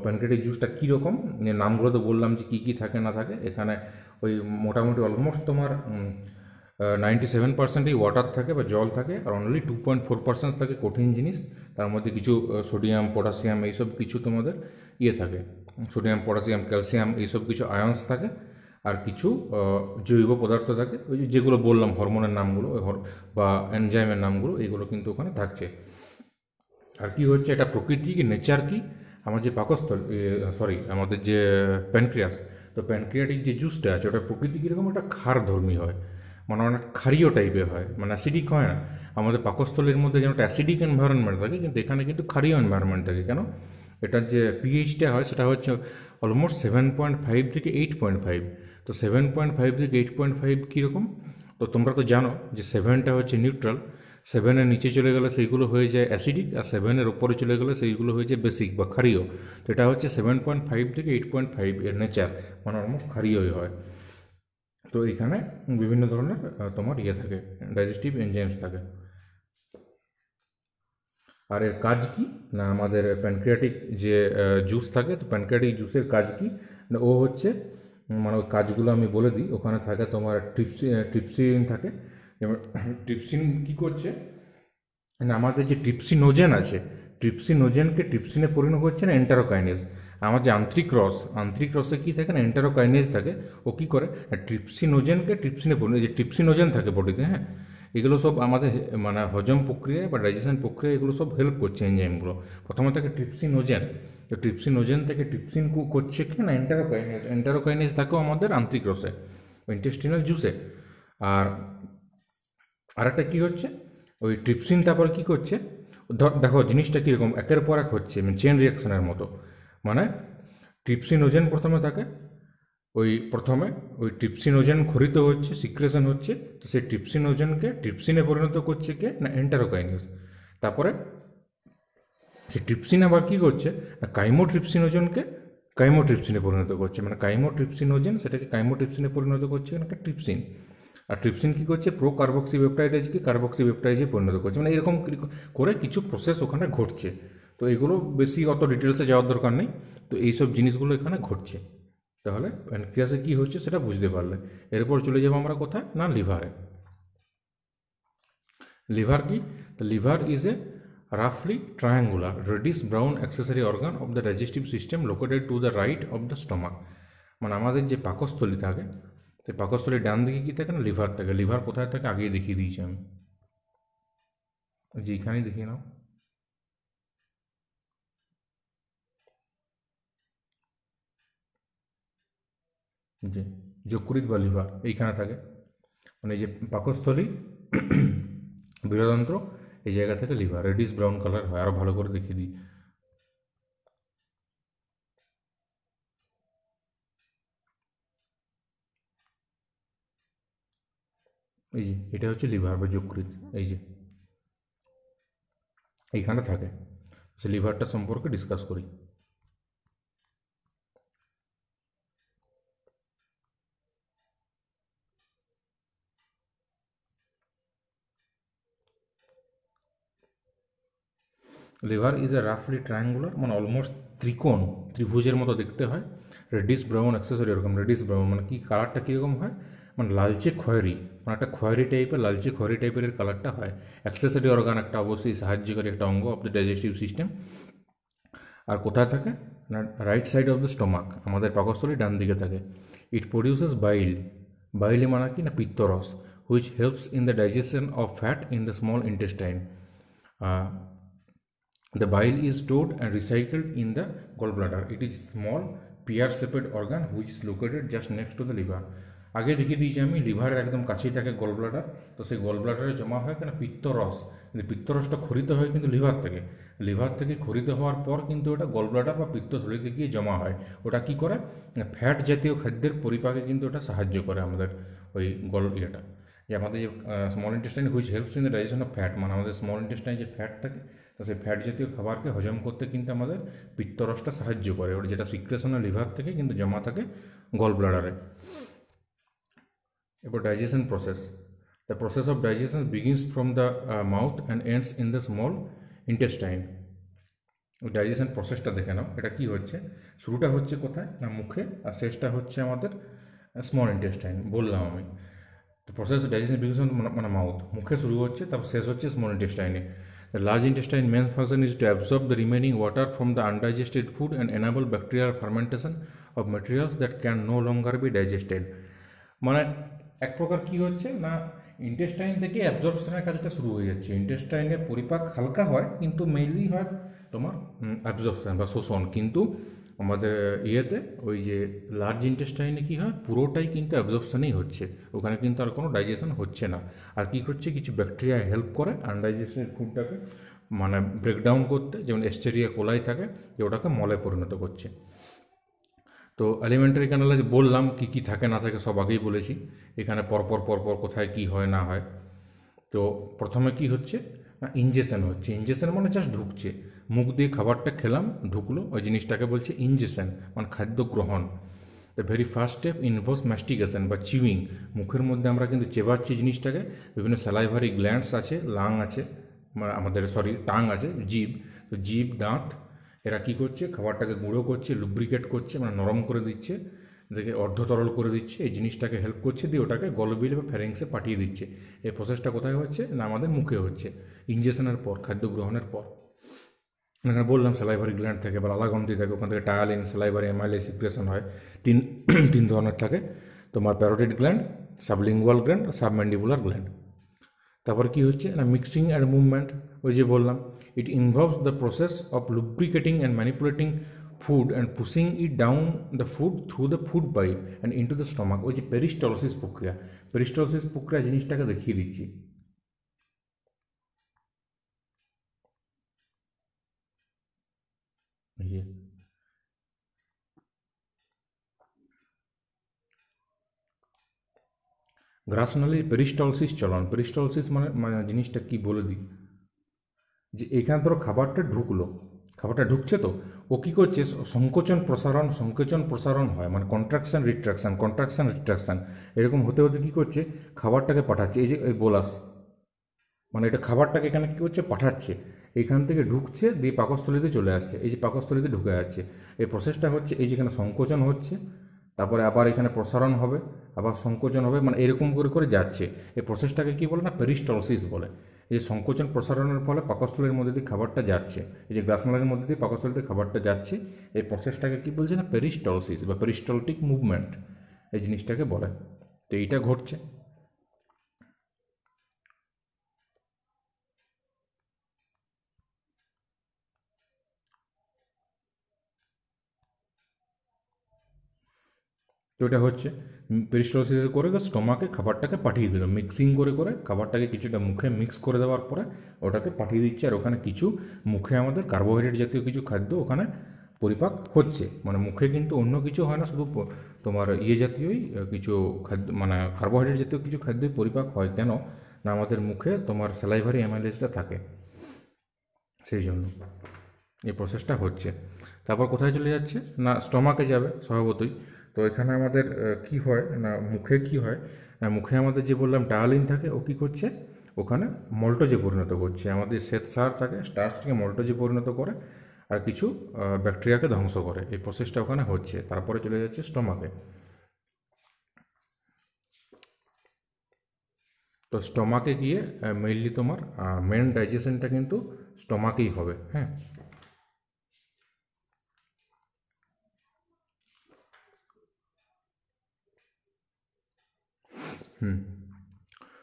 প্যানক্রিয়াটিক জুসটা কীরকম, নামগুলো তো বললাম যে কী কী থাকে না থাকে। এখানে ওই মোটামুটি অলমোস্ট তোমার 97%ই ওয়াটার থাকে বা জল থাকে, আর অনলি 2.4% থাকে কঠিন জিনিস। তার মধ্যে কিছু সোডিয়াম, পটাশিয়াম এইসব কিছু তোমাদের ইয়ে থাকে, সোডিয়াম, পটাশিয়াম, ক্যালসিয়াম এইসব কিছু আয়ন্স থাকে, আর কিছু জৈব পদার্থ থাকে, ওই যেগুলো বললাম হরমোনের নামগুলো বা এনজাইমের নামগুলো, এইগুলো কিন্তু ওখানে থাকছে। আর কি হচ্ছে, এটা প্রকৃতি কি নেচার কি, আমার যে পাকস্থল আমাদের যে প্যানক্রিয়াস, তো প্যানক্রিয়াটিক যে জুসটা আছে ওটা প্রকৃতি কীরকম, একটা ক্ষারধর্মী হয়, মানে অনেক ক্ষারীয় টাইপের হয়, মানে অ্যাসিডিক হয় না। আমাদের পাকস্থলীর মধ্যে যেমন একটা অ্যাসিডিক এনভায়রনমেন্ট থাকে, কিন্তু এখানে কিন্তু ক্ষারীয় এনভায়রনমেন্ট থাকে। কেন? এটার যে পিএইচটা হয় সেটা হচ্ছে অলমোস্ট 7.5 থেকে 8.5। তো 7.5 থেকে 8.5 কীরকম, তো তোমরা তো জানো যে 7টা হচ্ছে নিউট্রাল, 7-এর নিচে চলে গেলে সেইগুলো হয়ে যায় অ্যাসিডিক, আর 7-এর ওপরে চলে গেলে সেইগুলো হয়ে যায় বেসিক বা ক্ষারীয়। তো এটা হচ্ছে 7.5 থেকে 8.5 এর নেচার, মানে অলমোস্ট ক্ষারীয়ই হয়। তো এখানে বিভিন্ন ধরনের তোমার ইয়ে থাকে, ডাইজেস্টিভ এনজাইমস থাকে। আর এর কাজ কি না, আমাদের প্যানক্রিয়াটিক যে জুস থাকে, তো প্যানক্রিয়াটিক জুসের কাজ কি না, ও হচ্ছে মানে ওই কাজগুলো আমি বলে দিই। ওখানে থাকে তোমার ট্রিপসিন থাকে। যেমন ট্রিপসিন কী করছে না, আমাদের যে ট্রিপসিনোজেন আছে, ট্রিপসিনোজেনকে ট্রিপসিনে পরিণত করছে না এন্টারোকাইনেজ। আমার যে আন্তরিক রসে কী থাকে না, এন্টারোকাইনেজ থাকে। ও কী করে, ট্রিপসিনোজেনকে ট্রিপসিনে পরিণত, যে ট্রিপসিনোজেন থাকে বডিতে, হ্যাঁ, এগুলো সব আমাদের মানে হজম প্রক্রিয়া বা ডাইজেশন প্রক্রিয়া এগুলো সব হেল্প করছে এনজাইমগুলো। প্রথমে থাকে ট্রিপসিনোজেন, তো ট্রিপসিনোজেন থেকে ট্রিপসিন করছে কি না এন্টারোকাইনেজ, এন্টারোকাইনেজ থাকেও আমাদের আন্ত্রিক রসে, ইন্টেস্টিনাল জুসে। আর আরেকটা কী হচ্ছে, ওই ট্রিপসিন তারপর কী করছে, দেখো জিনিসটা কীরকম একের পর এক হচ্ছে, মানে চেন রিয়াকশনের মতো। মানে ট্রিপসিনোজেন প্রথমে থাকে, প্রথমে ওই ট্রিপসিনোজেন ক্ষরিত হচ্ছে, সিক্রেশন হচ্ছে, তো সেই ট্রিপসিনোজেনকে ট্রিপসিনে পরিণত করছে কে না এন্টারোকাইনেজ। তারপরে সেই ট্রিপসিন আবার কী করছে না কাইমোট্রিপসিনোজেনকে কাইমোট্রিপসিনে পরিণত করছে, মানে কাইমোট্রিপসিনোজেন সেটাকে কাইমোট্রিপসিনে পরিণত করছে একটা ট্রিপসিন। আর ট্রিপসিন কী করছে প্রো কার্বক্সিপেপটাইডেজকে কার্বক্সিপেপটাইডে পরিণত করছে, মানে এরকম করে কিছু প্রসেস ওখানে ঘটছে। তো এগুলো বেশি অত ডিটেলসে যাওয়ার দরকার নেই, তো এইসব জিনিসগুলো এখানে ঘটছে। তাহলে প্যানক্রিয়াসে কী হচ্ছে সেটা বুঝতে পারলে। এরপর চলে যাবো আমরা কোথায় না লিভারে। লিভার কি, তো লিভার ইজ এ রাফলি triangular reddish brown accessory organ of the digestive system located to the right of the stomach. মানে আমাদের যে পাকস্থলী থাকে, সেই পাকস্থলীর ডান দিকে কী থাকে না লিভার থাকে। লিভার কোথায় থাকে আগেই দেখিয়ে দিয়েছি আমি, যে এইখানেই দেখিয়ে নাও। যে যকৃৎ বা লিভার এইখানে থাকে, মানে এই যে পাকস্থলী বীরযন্ত্র এই জায়গা থেকে লিভার রেডিশ ব্রাউন কালার হয়। আরও ভালো করে দেখিয়ে দিই, এই যে এটা হচ্ছে লিভার বা যকৃৎ, এই যে এইখানে থাকে। সে লিভারটা সম্পর্কে ডিসকাস করি। লিভার ইজ এ রাফলি ট্রায়াঙ্গুলার, মানে অলমোস্ট ত্রিভুজের মতো দেখতে হয়। রেডিশ ব্রাউন অ্যাক্সেসরি এরকম রেডিশ ব্রাউন, মানে কি কালারটা কীরকম হয়, মানে লালচে খয়েরি, মানে একটা খয়েরি টাইপের লালচে খয়েরি টাইপের কালারটা হয়। অ্যাক্সেসরি অর্গান একটা অবশ্যই সাহায্যকারী একটা অঙ্গ অফ দ্য ডাইজেস্টিভ সিস্টেম। আর কোথায় থাকে না right side of the stomach, আমাদের পাকস্থলী ডান দিকে থাকে। ইট প্রডিউসেস বাইল, বাইল মানে কি না পিত্তরস, which helps in the digestion of fat in the small intestine. The bile is stored and recycled in the gallbladder. It is small pear-shaped organ which is located just next to the liver. আগে দেখিয়ে দিয়েছি আমি লিভারের একদম কাছেই থাকে গল ব্লাডার, তো সেই গল ব্লাডারে জমা হয় কেন পিত্তরস, কিন্তু পিত্তরসটা খরিত হয় কিন্তু লিভার থেকে খরিত হওয়ার পর কিন্তু ওটা গল ব্লাডার বা পিত্তথলিতে গিয়ে জমা হয়। ওটা কি করে ফ্যাট জাতীয় খাদ্যের পরিপাকে কিন্তু ওটা সাহায্য করে আমাদের ওই ইয়েটা, যে আমাদের যে small intestine which helps in the digestion of fat, মানে আমাদের স্মল ইন্টেস্টাইনে যে ফ্যাট থাকে, তো সেই ফ্যাট জাতীয় খাবারকে হজম করতে কিন্তু আমাদের পিত্তরসটা সাহায্য করে, ওটা যেটা সিক্রেশনের লিভার থেকে কিন্তু জমা থাকে গল ব্লাডারে। এরপর digestion process, the process of digestion begins from the mouth and ends in the small intestine. Digestion প্রসেসটা দেখে নাও, এটা কি হচ্ছে, শুরুটা হচ্ছে কোথায় না মুখে, আর শেষটা হচ্ছে আমাদের স্মল ইন্টেস্টাইন বললাম আমি। তো প্রসেস ডাইজেশন বিগিনস মানে মাউথ, মুখে শুরু হচ্ছে, তারপর শেষ হচ্ছে small ইন্টেস্টাইনে। The large intestine main function is to absorb the remaining water from the undigested food and enable bacterial fermentation of materials that can no longer be digested. মানে এক প্রকার কী হচ্ছে না ইন্টেস্টাইন থেকে অ্যাবজর্পশনের কাজটা শুরু হয়ে যাচ্ছে। ইন্টেস্টাইনের পরিপাক হালকা হয় কিন্তু মেইনলি হয় তোমার অ্যাবজর্পশন বা শোষণ, কিন্তু আমাদের ইয়েতে ওই যে লার্জ ইন্টেস্টাইনে কী হয় পুরোটাই কিন্তু অ্যাবজর্পশনই হচ্ছে, ওখানে কিন্তু আর কোনো ডাইজেশন হচ্ছে না। আর কী করছে কিছু ব্যাকটেরিয়া হেল্প করে আনডাইজেস্টেড ফুডটাকে মানে ব্রেকডাউন করতে, যেমন এস্টেরিয়া কোলাই থাকে যে ওটাকে মলে পরিণত করছে। তো এলিমেন্টারি ক্যানালে যে বললাম কী কী থাকে না থাকে সব আগেই বলেছি, এখানে পরপর কোথায় কী হয় না হয়। তো প্রথমে কি হচ্ছে না ইনজেকশন হচ্ছে, ইনজেকশন মানে জাস্ট ঢুকছে, মুখ দিয়ে খাবারটা খেলাম ঢুকলো, ওই জিনিসটাকে বলছে ইনজেকশন মানে খাদ্য গ্রহণ। The very first step involves mastication বা চিউইং, মুখের মধ্যে আমরা কিন্তু চেবাচ্ছি জিনিসটাকে, বিভিন্ন স্যালাইভারি গ্ল্যান্ডস আছে, লাং আছে, আমাদের টাং আছে, জিভ, তো জিভ দাঁত এরা কী করছে খাবারটাকে গুঁড়ো করছে, লুব্রিকেট করছে মানে নরম করে দিচ্ছে, দেখে অর্ধতরল করে দিচ্ছে, এই জিনিসটাকে হেল্প করছে, দিয়ে ওটাকে গলবিল বা ফ্যারিংসে পাঠিয়ে দিচ্ছে। এই প্রসেসটা কোথায় হচ্ছে না আমাদের মুখে হচ্ছে ইনজেকশনের পর, খাদ্য গ্রহণের পর। এখানে বললাম স্যালাইভারি গ্ল্যান্ড থেকে বা লালাগ্রন্থি থাকে, ওখান থেকে টায়ালিন স্যালাইভারি অ্যামাইলেজ সিক্রেশন হয়, তিন ধরনের থাকে তোমার parotid gland, sublingual gland, submandibular gland. তারপরে কি হচ্ছে না মিক্সিং অ্যান্ড মুভমেন্ট, ওই যে বললাম ইট involves the process of lubricating and manipulating food and pushing it down the food through the food pipe and into the stomach. ওই যে পেরিস্টলসিস প্রক্রিয়া, পেরিস্টলসিস প্রক্রিয়া জিনিসটাকে দেখিয়ে দিচ্ছি। এই যে গ্রাসনালি পেরিস্টলসিস চলন, পেরিস্টলসিস মানে জিনিসটা কি বলে দিই, যে এখানে ধরো খাবারটা ঢুকলো, খাবারটা ঢুকছে তো ও কী করছে সংকোচন প্রসারণ হয়, মানে কন্ট্রাকশান রিট্রাকশান এরকম হতে হতে কী করছে খাবারটাকে পাঠাচ্ছে, এই যে এই বোলাস, মানে এটা খাবারটাকে এখানে কী করছে পাঠাচ্ছে, এখান থেকে ঢুকছে দিয়ে পাকস্থলীতে চলে আসছে, এই যে পাকস্থলীতে ঢুকে যাচ্ছে, এই প্রসেসটা হচ্ছে এই যেখানে সংকোচন হচ্ছে, তারপরে আবার এখানে প্রসারণ হবে, আবার সংকোচন হবে, মানে এরকম করে করে যাচ্ছে। এই প্রসেসটাকে কী বলে না পেরিস্টলসিস বলে। এই যে সংকোচন প্রসারণের ফলে পাকস্থলীর মধ্যে দিয়ে খাবারটা যাচ্ছে, এই যে গ্রাসনালের মধ্যে দিয়ে পাকস্থলীতে খাবারটা যাচ্ছে, এই প্রসেসটাকে কী বলছে না পেরিস্টলসিস বা পেরিস্টলটিক মুভমেন্ট এই জিনিসটাকে বলে। তো এইটা ঘটছে। তো এটা হচ্ছে পেরিস্টলসিস করে স্টোমাকে খাবারটাকে পাঠিয়ে দিল, মিক্সিং করে করে খাবারটাকে কিছুটা মুখে মিক্স করে দেওয়ার পরে ওটাকে পাঠিয়ে দিচ্ছে, আর ওখানে কিছু মুখে আমাদের কার্বোহাইড্রেট জাতীয় কিছু খাদ্য ওখানে পরিপাক হচ্ছে, মানে মুখে কিন্তু অন্য কিছু হয় না, শুধু তোমার ইয়ে জাতীয়ই কিছু খাদ্য, মানে কার্বোহাইড্রেট জাতীয় কিছু খাদ্যই পরিপাক হয়। কেন না আমাদের মুখে তোমার স্যালাইভারি অ্যামাইলেজটা থাকে, সেই জন্য এই প্রসেসটা হচ্ছে। তারপর কোথায় চলে যাচ্ছে না স্টমাকে যাবে স্বভাবতই। তো এখানে আমাদের কি হয় না মুখে কি হয় না মুখে আমাদের যে বললাম টায়ালিন থাকে, ও কী করছে ওখানে মল্টোজে পরিণত করছে, আমাদের শ্বেতসার থাকে স্টার্চটাকে মল্টোজে পরিণত করে আর কিছু ব্যাকটেরিয়াকে ধ্বংস করে, এই প্রসেসটা ওখানে হচ্ছে। তারপরে চলে যাচ্ছে স্টমাকে। তো স্টমাকে গিয়ে মেইনলি তোমার মেন ডাইজেশনটা কিন্তু স্টমাকেই হবে। হ্যাঁ,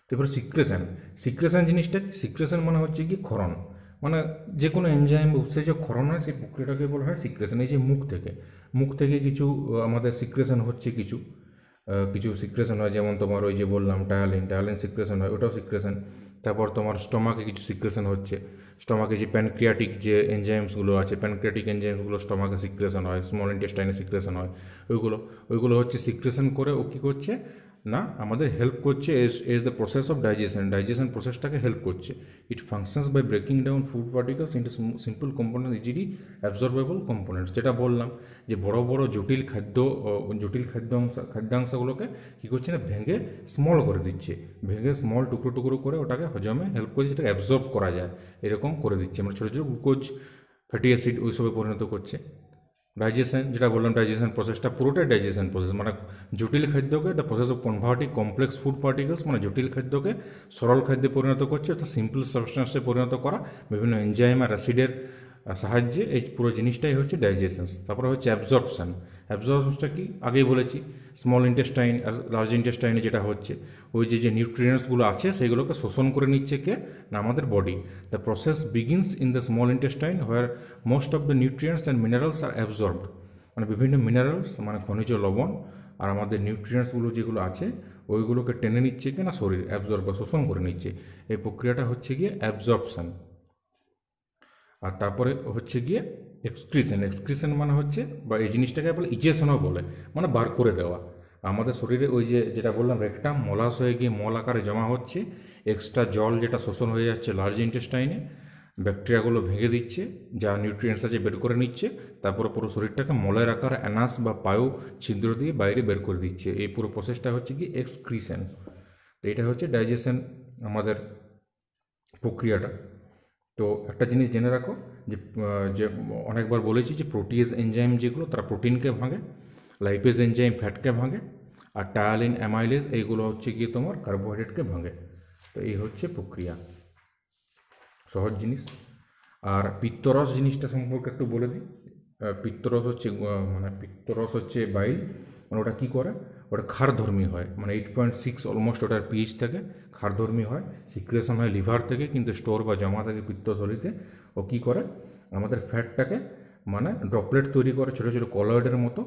তারপরে সিক্রেশন জিনিসটা কি, সিক্রেশন মানে হচ্ছে কি ক্ষরণ, মানে যে কোনো এনজাইম উৎসেচক ক্ষরণ হয় সেই প্রক্রিয়াটাকে বলা হয় সিক্রেশন। এই যে মুখ থেকে কিছু আমাদের সিক্রেশন হচ্ছে, কিছু সিক্রেশন হয়, যেমন তোমার ওই যে বললাম টায়ালিন সিক্রেশন হয়, ওটাও সিক্রেশন। তারপর তোমার স্টমাকে কিছু সিক্রেশন হচ্ছে, স্টমাকে যে প্যানক্রিয়াটিক যে এনজাইমসগুলো আছে, প্যানক্রিয়াটিক এনজাইমসগুলো স্টমাকে সিক্রেশন হয়, স্মল ইন্টেস্টাইনে সিক্রেশন হয়, ওইগুলো হচ্ছে সিক্রেশন করে ও কী করছে না আমাদের হেল্প করছে as the process of digestion প্রসেসটাকে হেল্প করছে। It functions by breaking down food particles into simple component easily absorbable components, যেটা বললাম যে বড় বড় জটিল খাদ্যাংশগুলোকে কী করছে না ভেঙে স্মল করে দিচ্ছে, ভেঙে স্মল টুকরো টুকরো করে ওটাকে হজমে হেল্প করছে, যেটাকে অ্যাবজর্ব করা যায় এরকম করে দিচ্ছে, মানে ছোটো ছোটো গ্লুকোজ ফ্যাটি অ্যাসিড ওইসবে পরিণত করছে। ডাইজেশন যেটা বললাম ডাইজেশন প্রসেসটা পুরোটাই ডাইজেশন প্রসেস, মানে জটিল খাদ্যকে the process of converting complex food particles, মানে জটিল খাদ্যকে সরল খাদ্যে পরিণত করছে, অর্থাৎ সিম্পল সাবস্টেন্সে পরিণত করা বিভিন্ন এনজাইম আর অ্যাসিডের সাহায্যে, এই পুরো জিনিসটাই হচ্ছে ডাইজেশন। তারপরে হচ্ছে অ্যাবজর্পশনটা কি আগেই বলেছি, স্মল ইন্টেস্টাইন আর লার্জ ইন্টেস্টাইনে যেটা হচ্ছে ওই যে নিউট্রিয়েন্টসগুলো আছে সেগুলোকে শোষণ করে নিচ্ছে কে না আমাদের body. The process begins in the small intestine where most of the nutrients and minerals are absorbed, মানে বিভিন্ন মিনারেলস মানে খনিজ লবণ আর আমাদের নিউট্রিয়েন্টসগুলো যেগুলো আছে ওইগুলোকে টেনে নিচ্ছে কি না শরীর অ্যাবজর্ব বা শোষণ করে নিচ্ছে, এই প্রক্রিয়াটা হচ্ছে গিয়ে অ্যাবজর্পশন। আর তারপরে হচ্ছে গিয়ে এক্সক্রিশন মানে হচ্ছে বা এই জিনিসটাকে বলে ইজেশনও বলে, মানে বার করে দেওয়া। আমাদের শরীরে ওই যে যেটা বললাম রেকটাম মলাস হয়ে গিয়ে মল আকারে জমা হচ্ছে, এক্সট্রা জল যেটা শোষণ হয়ে যাচ্ছে লার্জ ইন্টেস্টাইনে, ব্যাকটেরিয়াগুলো ভেঙে দিচ্ছে, যা নিউট্রিয়েন্টস আছে বের করে নিচ্ছে, তারপরে পুরো শরীরটাকে মলের আকারে অ্যানাস বা পায়ু ছিদ্র দিয়ে বাইরে বের করে দিচ্ছে, এই পুরো প্রসেসটা হচ্ছে কি এক্সক্রিশন। তো এটা হচ্ছে ডাইজেশন আমাদের প্রক্রিয়াটা। তো একটা জিনিস জেনে রাখো যে যে অনেকবার বলেছি যে প্রোটিয়েজ এনজাইম যেগুলো তারা প্রোটিনকে ভাঙে, লাইপেজ এনজাইম ফ্যাটকে ভাঙে, আর টায়ালিন অ্যামাইলেজ এইগুলো হচ্ছে গিয়ে তোমার কার্বোহাইড্রেটকে ভাঙে। তো এই হচ্ছে প্রক্রিয়া, সহজ জিনিস। আর পিত্তরস জিনিসটা সম্পর্কে একটু বলে দিই। পিত্তরস হচ্ছে মানে পিত্তরস হচ্ছে বাইল, মানে ওটা কী করে ওটা ক্ষারধর্মী হয়, মানে 8.6 অলমোস্ট ওটার পিএইচ থেকে ক্ষারধর্মী হয়, সিক্রেশন হয় লিভার থেকে, কিন্তু স্টোর বা জমা থাকে পিত্তথলিতে। ও কী করে আমাদের ফ্যাটটাকে মানে ড্রপলেট তৈরি করে ছোটো ছোটো কলয়েডের মতো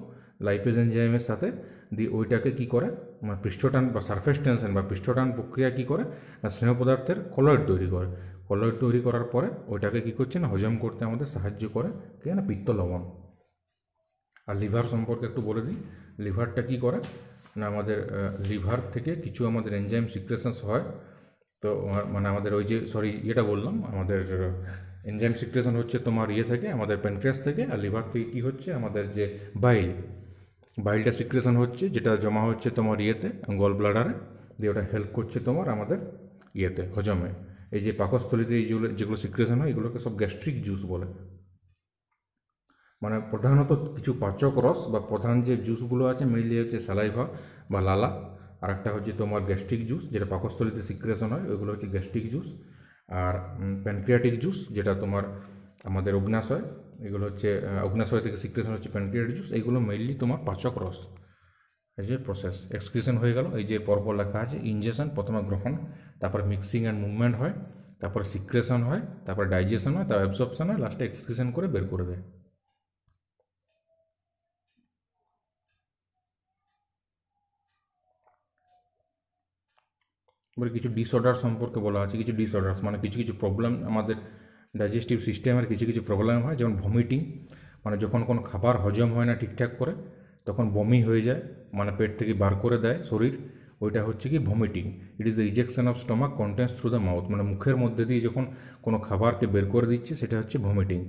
লাইপেজ এনজাইমের সাথে দিয়ে ওইটাকে কী করে মানে পৃষ্ঠটান বা সারফেস টেনশন বা পৃষ্ঠটান প্রক্রিয়া কী করে না স্নেহ পদার্থের কলয়েড তৈরি করে। কলয়েড তৈরি করার পরে ওইটাকে কী করছে না হজম করতে আমাদের সাহায্য করে কে না পিত্ত লবণ। আর লিভার সম্পর্কে একটু বলে দিই, লিভারটা কী করে না আমাদের লিভার থেকে কিছু আমাদের এনজাইম সিক্রেশনস হয়। তো মানে আমাদের ওই যে ইয়েটা বললাম, আমাদের এনজাইম সিক্রেশন হচ্ছে তোমার থেকে আমাদের প্যানক্রিয়াস থেকে, আর লিভার থেকে কী হচ্ছে আমাদের যে বাইলটা সিক্রেশন হচ্ছে, যেটা জমা হচ্ছে তোমার গল ব্লাডারে, দিয়ে ওটা হেল্প করছে তোমার আমাদের হজমে। এই যে পাকস্থলীতে এই যেগুলো সিক্রেশন হয় এগুলোকে সব গ্যাস্ট্রিক জুস বলে। মানে প্রধানত কিছু পাচক রস বা প্রধান যে জুসগুলো আছে মেইনলি হচ্ছে স্যালাইভা বা লালা, আর একটা হচ্ছে তোমার গ্যাস্ট্রিক জুস যেটা পাকস্থলীতে সিক্রেশন হয়, ওইগুলো হচ্ছে গ্যাস্ট্রিক জুস। আর প্যানক্রিয়াটিক জুস যেটা তোমার আমাদের অগ্নাশয়, এগুলো হচ্ছে অগ্নাশয় থেকে সিক্রেশন হচ্ছে প্যানক্রিয়াটিক জুস। এইগুলো মেইনলি তোমার পাচক রস। এই যে প্রসেস এক্সক্রিশন হয়ে গেল, এই যে পরপর লেখা আছে ইনজেকশন, প্রথমে গ্রহণ, তারপর মিক্সিং অ্যান্ড মুভমেন্ট হয়, তারপর সিক্রেশন হয়, তারপর ডাইজেশন হয়, তারপর অ্যাবজর্পশন হয়, লাস্টে এক্সক্রিশন করে বের করে দেয়। এবার কিছু ডিসঅর্ডার সম্পর্কে বলা আছে। কিছু ডিসঅর্ডার্স মানে কিছু কিছু প্রবলেম আমাদের ডাইজেস্টিভ সিস্টেমের কিছু কিছু প্রবলেম হয়, যেমন ভমিটিং, মানে যখন কোনো খাবার হজম হয় না ঠিকঠাক করে তখন বমি হয়ে যায়, মানে পেট থেকে বার করে দেয় শরীর, ওইটা হচ্ছে কি vomiting. It is the rejection of stomach contents through the mouth, মানে মুখের মধ্যে দিয়ে যখন কোনো খাবারকে বের করে দিচ্ছে সেটা হচ্ছে vomiting.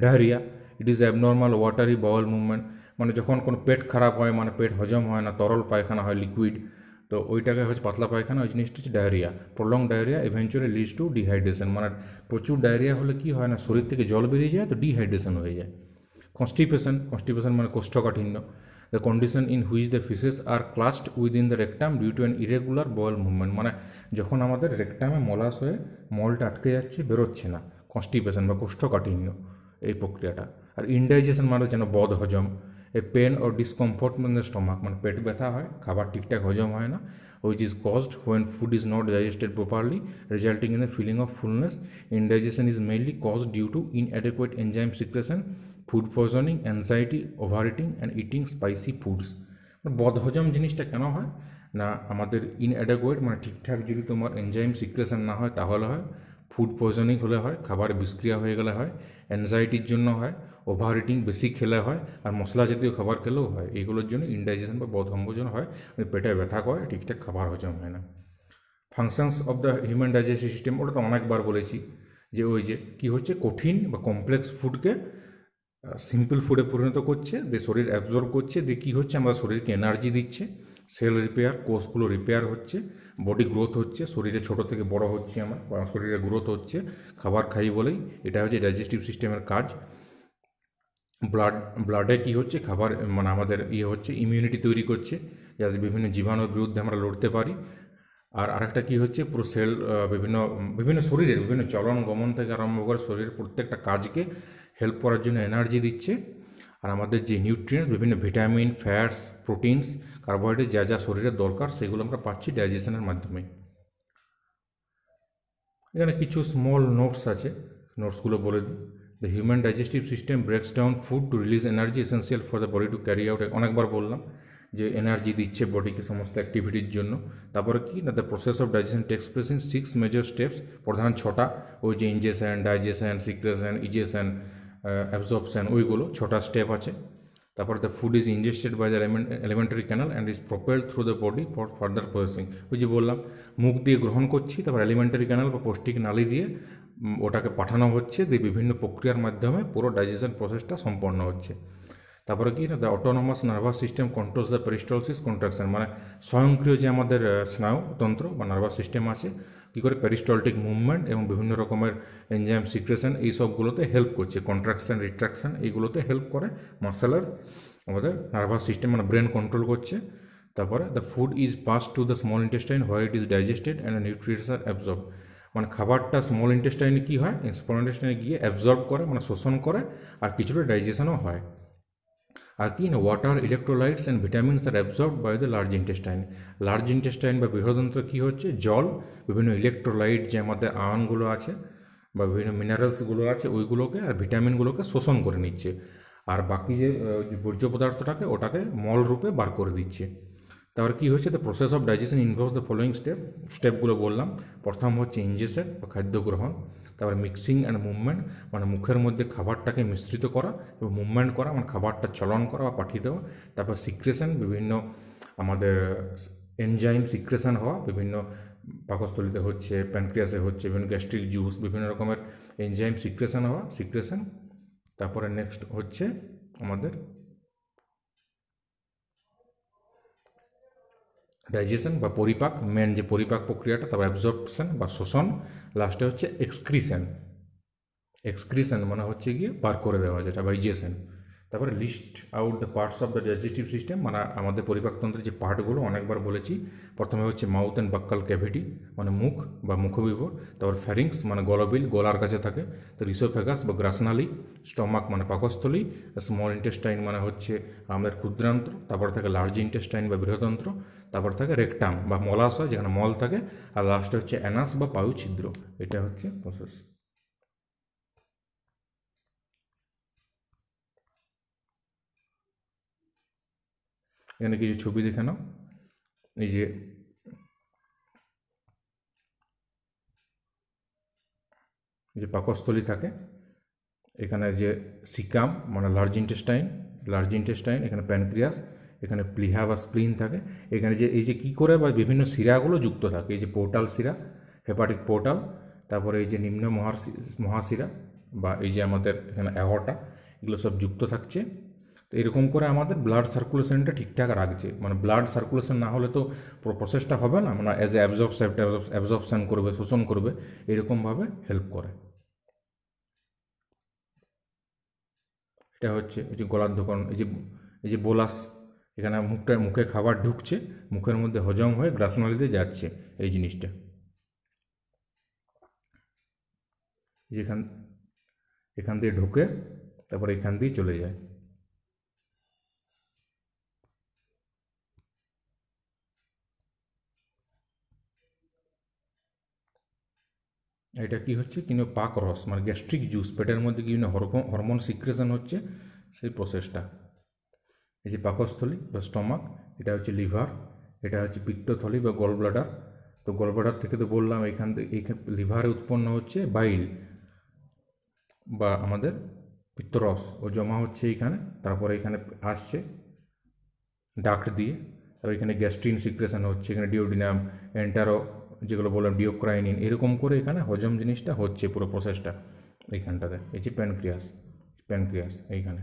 Diarrhoea, it is abnormal watery bowel movement, মানে যখন কোনো পেট খারাপ হয়, মানে পেট হজম হয় না, তরল পায়খানা হয় লিকুইড, তো ওইটাকে হচ্ছে পাতলা পায়খানা, ওই জিনিসটা হচ্ছে diarrhoea. Prolong diarrhoea eventually leads to dehydration, মানে প্রচুর ডায়রিয়া হলে কি হয় না শরীর থেকে জল বেরিয়ে যায়, তো ডিহাইড্রেশন হয়ে যায়। কনস্টিপেশন মানে কোষ্ঠকাঠিন্য, the condition in which the faeces are classed within the rectum due to an irregular bowel movement, মানে যখন আমাদের রেকটামে মলাশয়ে মলটা আটকে যাচ্ছে, বেরোচ্ছে না, কনস্টিপেশন বা কোষ্ঠকাঠিন্য এই প্রক্রিয়াটা। আর ইনডাইজেশন মানে যেন বদ হজম, এ পেন ও ডিসকমফর্ট মানে স্টমাক, মানে পেট ব্যথা হয়, খাবার ঠিকঠাক হজম হয় না, which is caused when food is not digested properly, resulting in a feeling of fullness. Indigestion is mainly caused due to inadequate enzyme secretion, food poisoning, anxiety, overeating and eating spicy foods. বদহজম জিনিসটা কেন হয় না আমাদের ইনঅ্যাডেকুয়েট মানে ঠিকঠাক যদি তোমার এনজাইম সিক্রেশন না হয় তাহলে হয়, ফুড পয়জনিং হলে হয়, খাবার বিষক্রিয়া হয়ে গেলে হয়, অ্যাংজাইটির জন্য হয়, ওভার ইটিং বেশি খেলে হয়, আর মশলা জাতীয় খাবার খেলেও হয়। এইগুলোর জন্য ইনডাইজেশন বা বদহম্বজন হয়, পেটে ব্যথা করে, ঠিকঠাক খাবার হজম হয় না। Functions of the human digestive system, ওটা তো অনেকবার বলেছি যে ওই যে কী হচ্ছে কঠিন বা কমপ্লেক্স ফুডকে সিম্পল ফুডে পরিণত করছে, দিয়ে শরীর অ্যাবজর্ব করছে, দিয়ে কী হচ্ছে আমাদের শরীরকে এনার্জি দিচ্ছে, সেল রিপেয়ার, কোষগুলো রিপেয়ার হচ্ছে, বডি গ্রোথ হচ্ছে, শরীরে ছোটো থেকে বড় হচ্ছে আমার, শরীরে গ্রোথ হচ্ছে খাবার খাই বলেই। এটা হচ্ছে ডাইজেস্টিভ সিস্টেমের কাজ। ব্লাডে কী হচ্ছে খাবার মানে আমাদের হচ্ছে ইমিউনিটি তৈরি করছে, যাতে বিভিন্ন জীবাণুর বিরুদ্ধে আমরা লড়তে পারি। আর আরেকটা কী হচ্ছে পুরো সেল বিভিন্ন শরীরের বিভিন্ন চলন গমন থেকে আরম্ভ করে শরীরের প্রত্যেকটা কাজকে হেল্প করার জন্য এনার্জি দিচ্ছে। আর আমাদের যে নিউট্রিয়েন্টস, বিভিন্ন ভিটামিন, ফ্যাটস, প্রোটিনস, কার্বোহাইড্রেট যা যা শরীরের দরকার সেগুলো আমরা পাচ্ছি ডাইজেশনের মাধ্যমে। এখানে কিছু স্মল নোটস আছে, নোটসগুলো বলে দিই। The human digestive system breaks down food to release energy essential for the body to carry out, অনেকবার বললাম যে এনার্জি দিচ্ছে বডিকে সমস্ত অ্যাক্টিভিটির জন্য। তারপরে কি না the process of digestion takes place in 6 major steps, প্রধান 6টা, ওই যে ingestion, digestion, secretion, egestion, absorption, ওইগুলো 6টা স্টেপ আছে। তারপরে the food is ingested by the alimentary canal and is propelled through the body for further processing, ওই যে বললাম মুখ দিয়ে গ্রহণ করছি, তারপর এলিমেন্টারি ক্যানাল বা পৌষ্টিক নালী দিয়ে ওটাকে পাঠানো হচ্ছে, দিয়ে বিভিন্ন প্রক্রিয়ার মাধ্যমে পুরো ডাইজেশন প্রসেসটা সম্পন্ন হচ্ছে। তারপরে কি না the autonomous nervous system controls the peristalsis contraction, মানে স্বয়ংক্রিয় যে আমাদের স্নায়ুতন্ত্র বা নার্ভাস সিস্টেম আছে কী করে পেরিস্টলটিক মুভমেন্ট এবং বিভিন্ন রকমের এনজাইম সিক্রেশন এই সবগুলোতে হেল্প করছে, কন্ট্রাকশন, রিট্রাকশন এইগুলোতে হেল্প করে মাসেলের আমাদের নার্ভাস সিস্টেম, মানে ব্রেন কন্ট্রোল করছে। তারপরে the food is pass to the small intestine where it is digested and nutrients are absorb, মানে খাবারটা স্মল ইন্টেস্টাইনে কী হয়, স্মল ইন্টেস্টাইনে গিয়ে অ্যাবজর্ব করে মানে শোষণ করে, আর কিছুটা ডাইজেশনও হয়। আর কি না, water, electrolytes and vitamins are absorbed by the large intestine. Large intestine বা বৃহদন্ত্র কী হচ্ছে, জল, বিভিন্ন ইলেকট্রোলাইট যে আমাদের আয়নগুলো আছে বা বিভিন্ন মিনারেলসগুলো আছে ওইগুলোকে আর ভিটামিনগুলোকে শোষণ করে নিচ্ছে, আর বাকি যে বর্জ্য পদার্থটাকে ওটাকে মল রূপে বার করে দিচ্ছে। তারপর কী হচ্ছে, the process of digestion involves the following স্টেপগুলো বললাম। প্রথম হচ্ছে ইনজেকশন বা খাদ্য গ্রহণ, তারপর মিক্সিং অ্যান্ড মুভমেন্ট, মানে মুখের মধ্যে খাবারটাকে মিশ্রিত করা এবং মুভমেন্ট করা, মানে খাবারটা চলন করা বা পাঠিয়ে দেওয়া। তারপর সিক্রেশন, বিভিন্ন আমাদের এনজাইম সিক্রেশন হওয়া, বিভিন্ন পাকস্থলিতে হচ্ছে, প্যানক্রিয়াসে হচ্ছে, বিভিন্ন গ্যাস্ট্রিক জুস, বিভিন্ন রকমের এনজাইম সিক্রেশন হওয়া, সিক্রেশন। তারপরে নেক্সট হচ্ছে আমাদের ডাইজেশন বা পরিপাক, মেন যে পরিপাক প্রক্রিয়াটা, তারপর অ্যাবজর্পশন বা শোষণ, লাস্টে হচ্ছে এক্সক্রিশন। এক্সক্রিশন মানে হচ্ছে গিয়ে বার করে দেওয়া, যেটা ডাইজেশন। তারপরে list out the parts of the digestive system, মানে আমাদের পরিপাকতন্ত্রের যে পার্টগুলো অনেকবার বলেছি। প্রথমে হচ্ছে মাউথ অ্যান্ড বাক্কাল ক্যাভিটি, মানে মুখ বা মুখবিবর। তারপর ফ্যারিংস মানে গলবিল, গলার কাছে থাকে। তো ইসোফেগাস বা গ্রাসনালী, স্টমাক মানে পাকস্থলী, স্মল ইন্টেস্টাইন মানে হচ্ছে আমাদের ক্ষুদ্রান্ত্র, তারপর থাকে লার্জ ইন্টেস্টাইন বা বৃহদন্ত্র, তারপর থাকে রেকটাম বা মলাশয় যেখানে মল থাকে, আর লাস্টে হচ্ছে অ্যানাস বা পায়ু ছিদ্র। এটা হচ্ছে প্রসেস। এখানে কিছু ছবি দেখে নাও। এই যে পাকস্থলী থাকে, এখানে যে সিকাম মানে লার্জ ইন্টেস্টাইন, লার্জ ইন্টেস্টাইন, এখানে প্যানক্রিয়াস, এখানে প্লিহা বা স্প্লিন থাকে। এখানে যে এই যে কী করে বা বিভিন্ন শিরাগুলো যুক্ত থাকে, এই যে পোর্টাল শিরা, হেপাটিক পোর্টাল, তারপরে এই যে নিম্ন মহাশিরা বা এই যে আমাদের এখানে অ্যাওর্টা, এগুলো সব যুক্ত থাকছে। তো এরকম করে আমাদের ব্লাড সার্কুলেশনটা ঠিকঠাক রাখছে, মানে ব্লাড সার্কুলেশন না হলে তো প্রসেসটা হবে না, মানে অ্যাজ এ অ্যাবজর্পশন করবে, শোষণ করবে, এরকমভাবে হেল্প করে। এটা হচ্ছে এই যে গলার ধোকন, এই যে বোলাস, এখানে মুখে খাবার ঢুকছে, মুখের মধ্যে হজম হয়ে গ্রাসনালীতে যাচ্ছে এই জিনিসটা, যেখান এখান দিয়ে ঢুকে তারপর এখান দিয়ে চলে যায়। এটা কি হচ্ছে, কিন্তু পাক রস মানে গ্যাস্ট্রিক জুস, পেটের মধ্যে বিভিন্ন হরমোন সিক্রেশন হচ্ছে, সেই প্রসেসটা। এই যে পাকস্থলী বা স্টমাক, এটা হচ্ছে লিভার, এটা হচ্ছে পিত্তথলি বা গল ব্লাডার। তো গল ব্লাডার থেকে তো বললাম এখান থেকে লিভারে উৎপন্ন হচ্ছে বাইল বা আমাদের পিত্তরস, ও জমা হচ্ছে এইখানে, তারপরে এখানে আসছে ডাক্ট দিয়ে, তারপর এখানে গ্যাস্ট্রিন সিক্রেশন হচ্ছে, এখানে ডিওডিনাম, এন্টারো যেগুলো বললাম, ডিওক্রাইনিন, এরকম করে এখানে হজম জিনিসটা হচ্ছে পুরো প্রসেসটা এইখানটাতে। এই যে প্যানক্রিয়াস, প্যানক্রিয়াস এইখানে।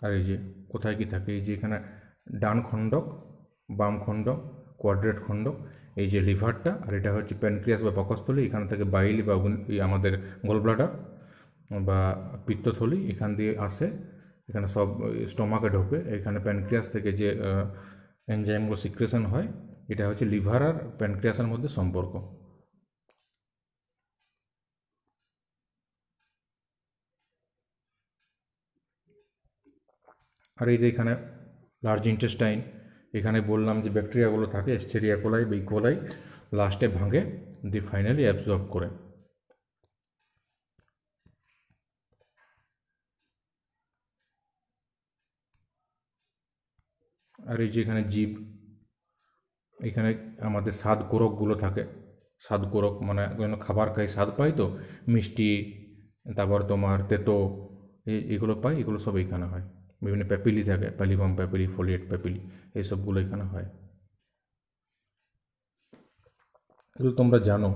আর এই যে কোথায় কি থাকে, এই যে এখানে ডান খণ্ডক, বাম খণ্ডক, কোয়াড্রেট খণ্ডক, এই যে লিভারটা, আর এটা হচ্ছে প্যানক্রিয়াস বা পাকস্থলী, এখান থেকে বাইল বা আমাদের গলব্লাডার বা পিত্তথলি এখান দিয়ে আসে, এখানে সব স্টোমাকে ঢোকে, এখানে প্যানক্রিয়াস থেকে যে এনজাইমগুলো সিক্রেশন হয়, এটা হচ্ছে লিভার আর প্যানক্রিয়াসের মধ্যে সম্পর্ক। আর এই যে এখানে লার্জ ইন্টেস্টাইন, এখানে বললাম যে ব্যাকটেরিয়াগুলো থাকে, এস্টেরিয়া কোলাই বা ইকোলাই, লাস্টে ভাঙে দিয়ে ফাইনালি অ্যাবজর্ব করে। আর এই যে এখানে জীব, এখানে আমাদের স্বাদ কোরকগুলো থাকে। স্বাদ কোরক মানে খাবার খাই স্বাদ পাই, তো মিষ্টি, তারপর তোমার তেতো, এগুলো পাই, এগুলো সব এখানে হয়। বিভিন্ন প্যাপিলি থাকে, প্যালিফর্ম প্যাপিলি, ফোলিয়েট প্যাপিলি, এইসবগুলো এখানে হয়। এগুলো তোমরা জানো,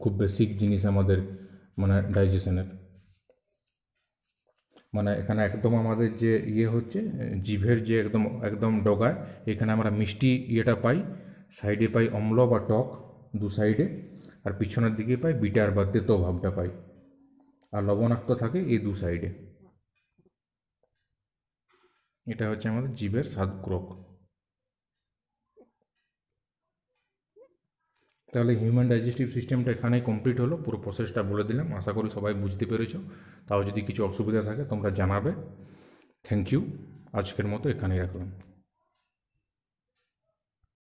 খুব বেসিক জিনিস আমাদের মানে ডাইজেশনের। মানে এখানে একদম আমাদের যে হচ্ছে জিভের যে একদম একদম ডগায়, এখানে আমরা মিষ্টি ইয়েটা পাই, সাইডে পাই অম্ল বা টক, দু সাইডে, আর পিছনের দিকে পাই বিটার বা তেতো ভাবটা পাই, আর লবণাক্ত থাকে এই দু সাইডে। এটা হচ্ছে আমাদের জিভের স্বাদ ক্রক। তাহলে হিউম্যান ডাইজেস্টিভ সিস্টেমটা এখানেই কমপ্লিট হলো, পুরো প্রসেসটা বলে দিলাম। আশা করি সবাই বুঝতে পেরেছো। তাও যদি কিছু অসুবিধা থাকে তোমরা জানাবে। থ্যাংক ইউ, আজকের মতো এখানেই রাখলাম।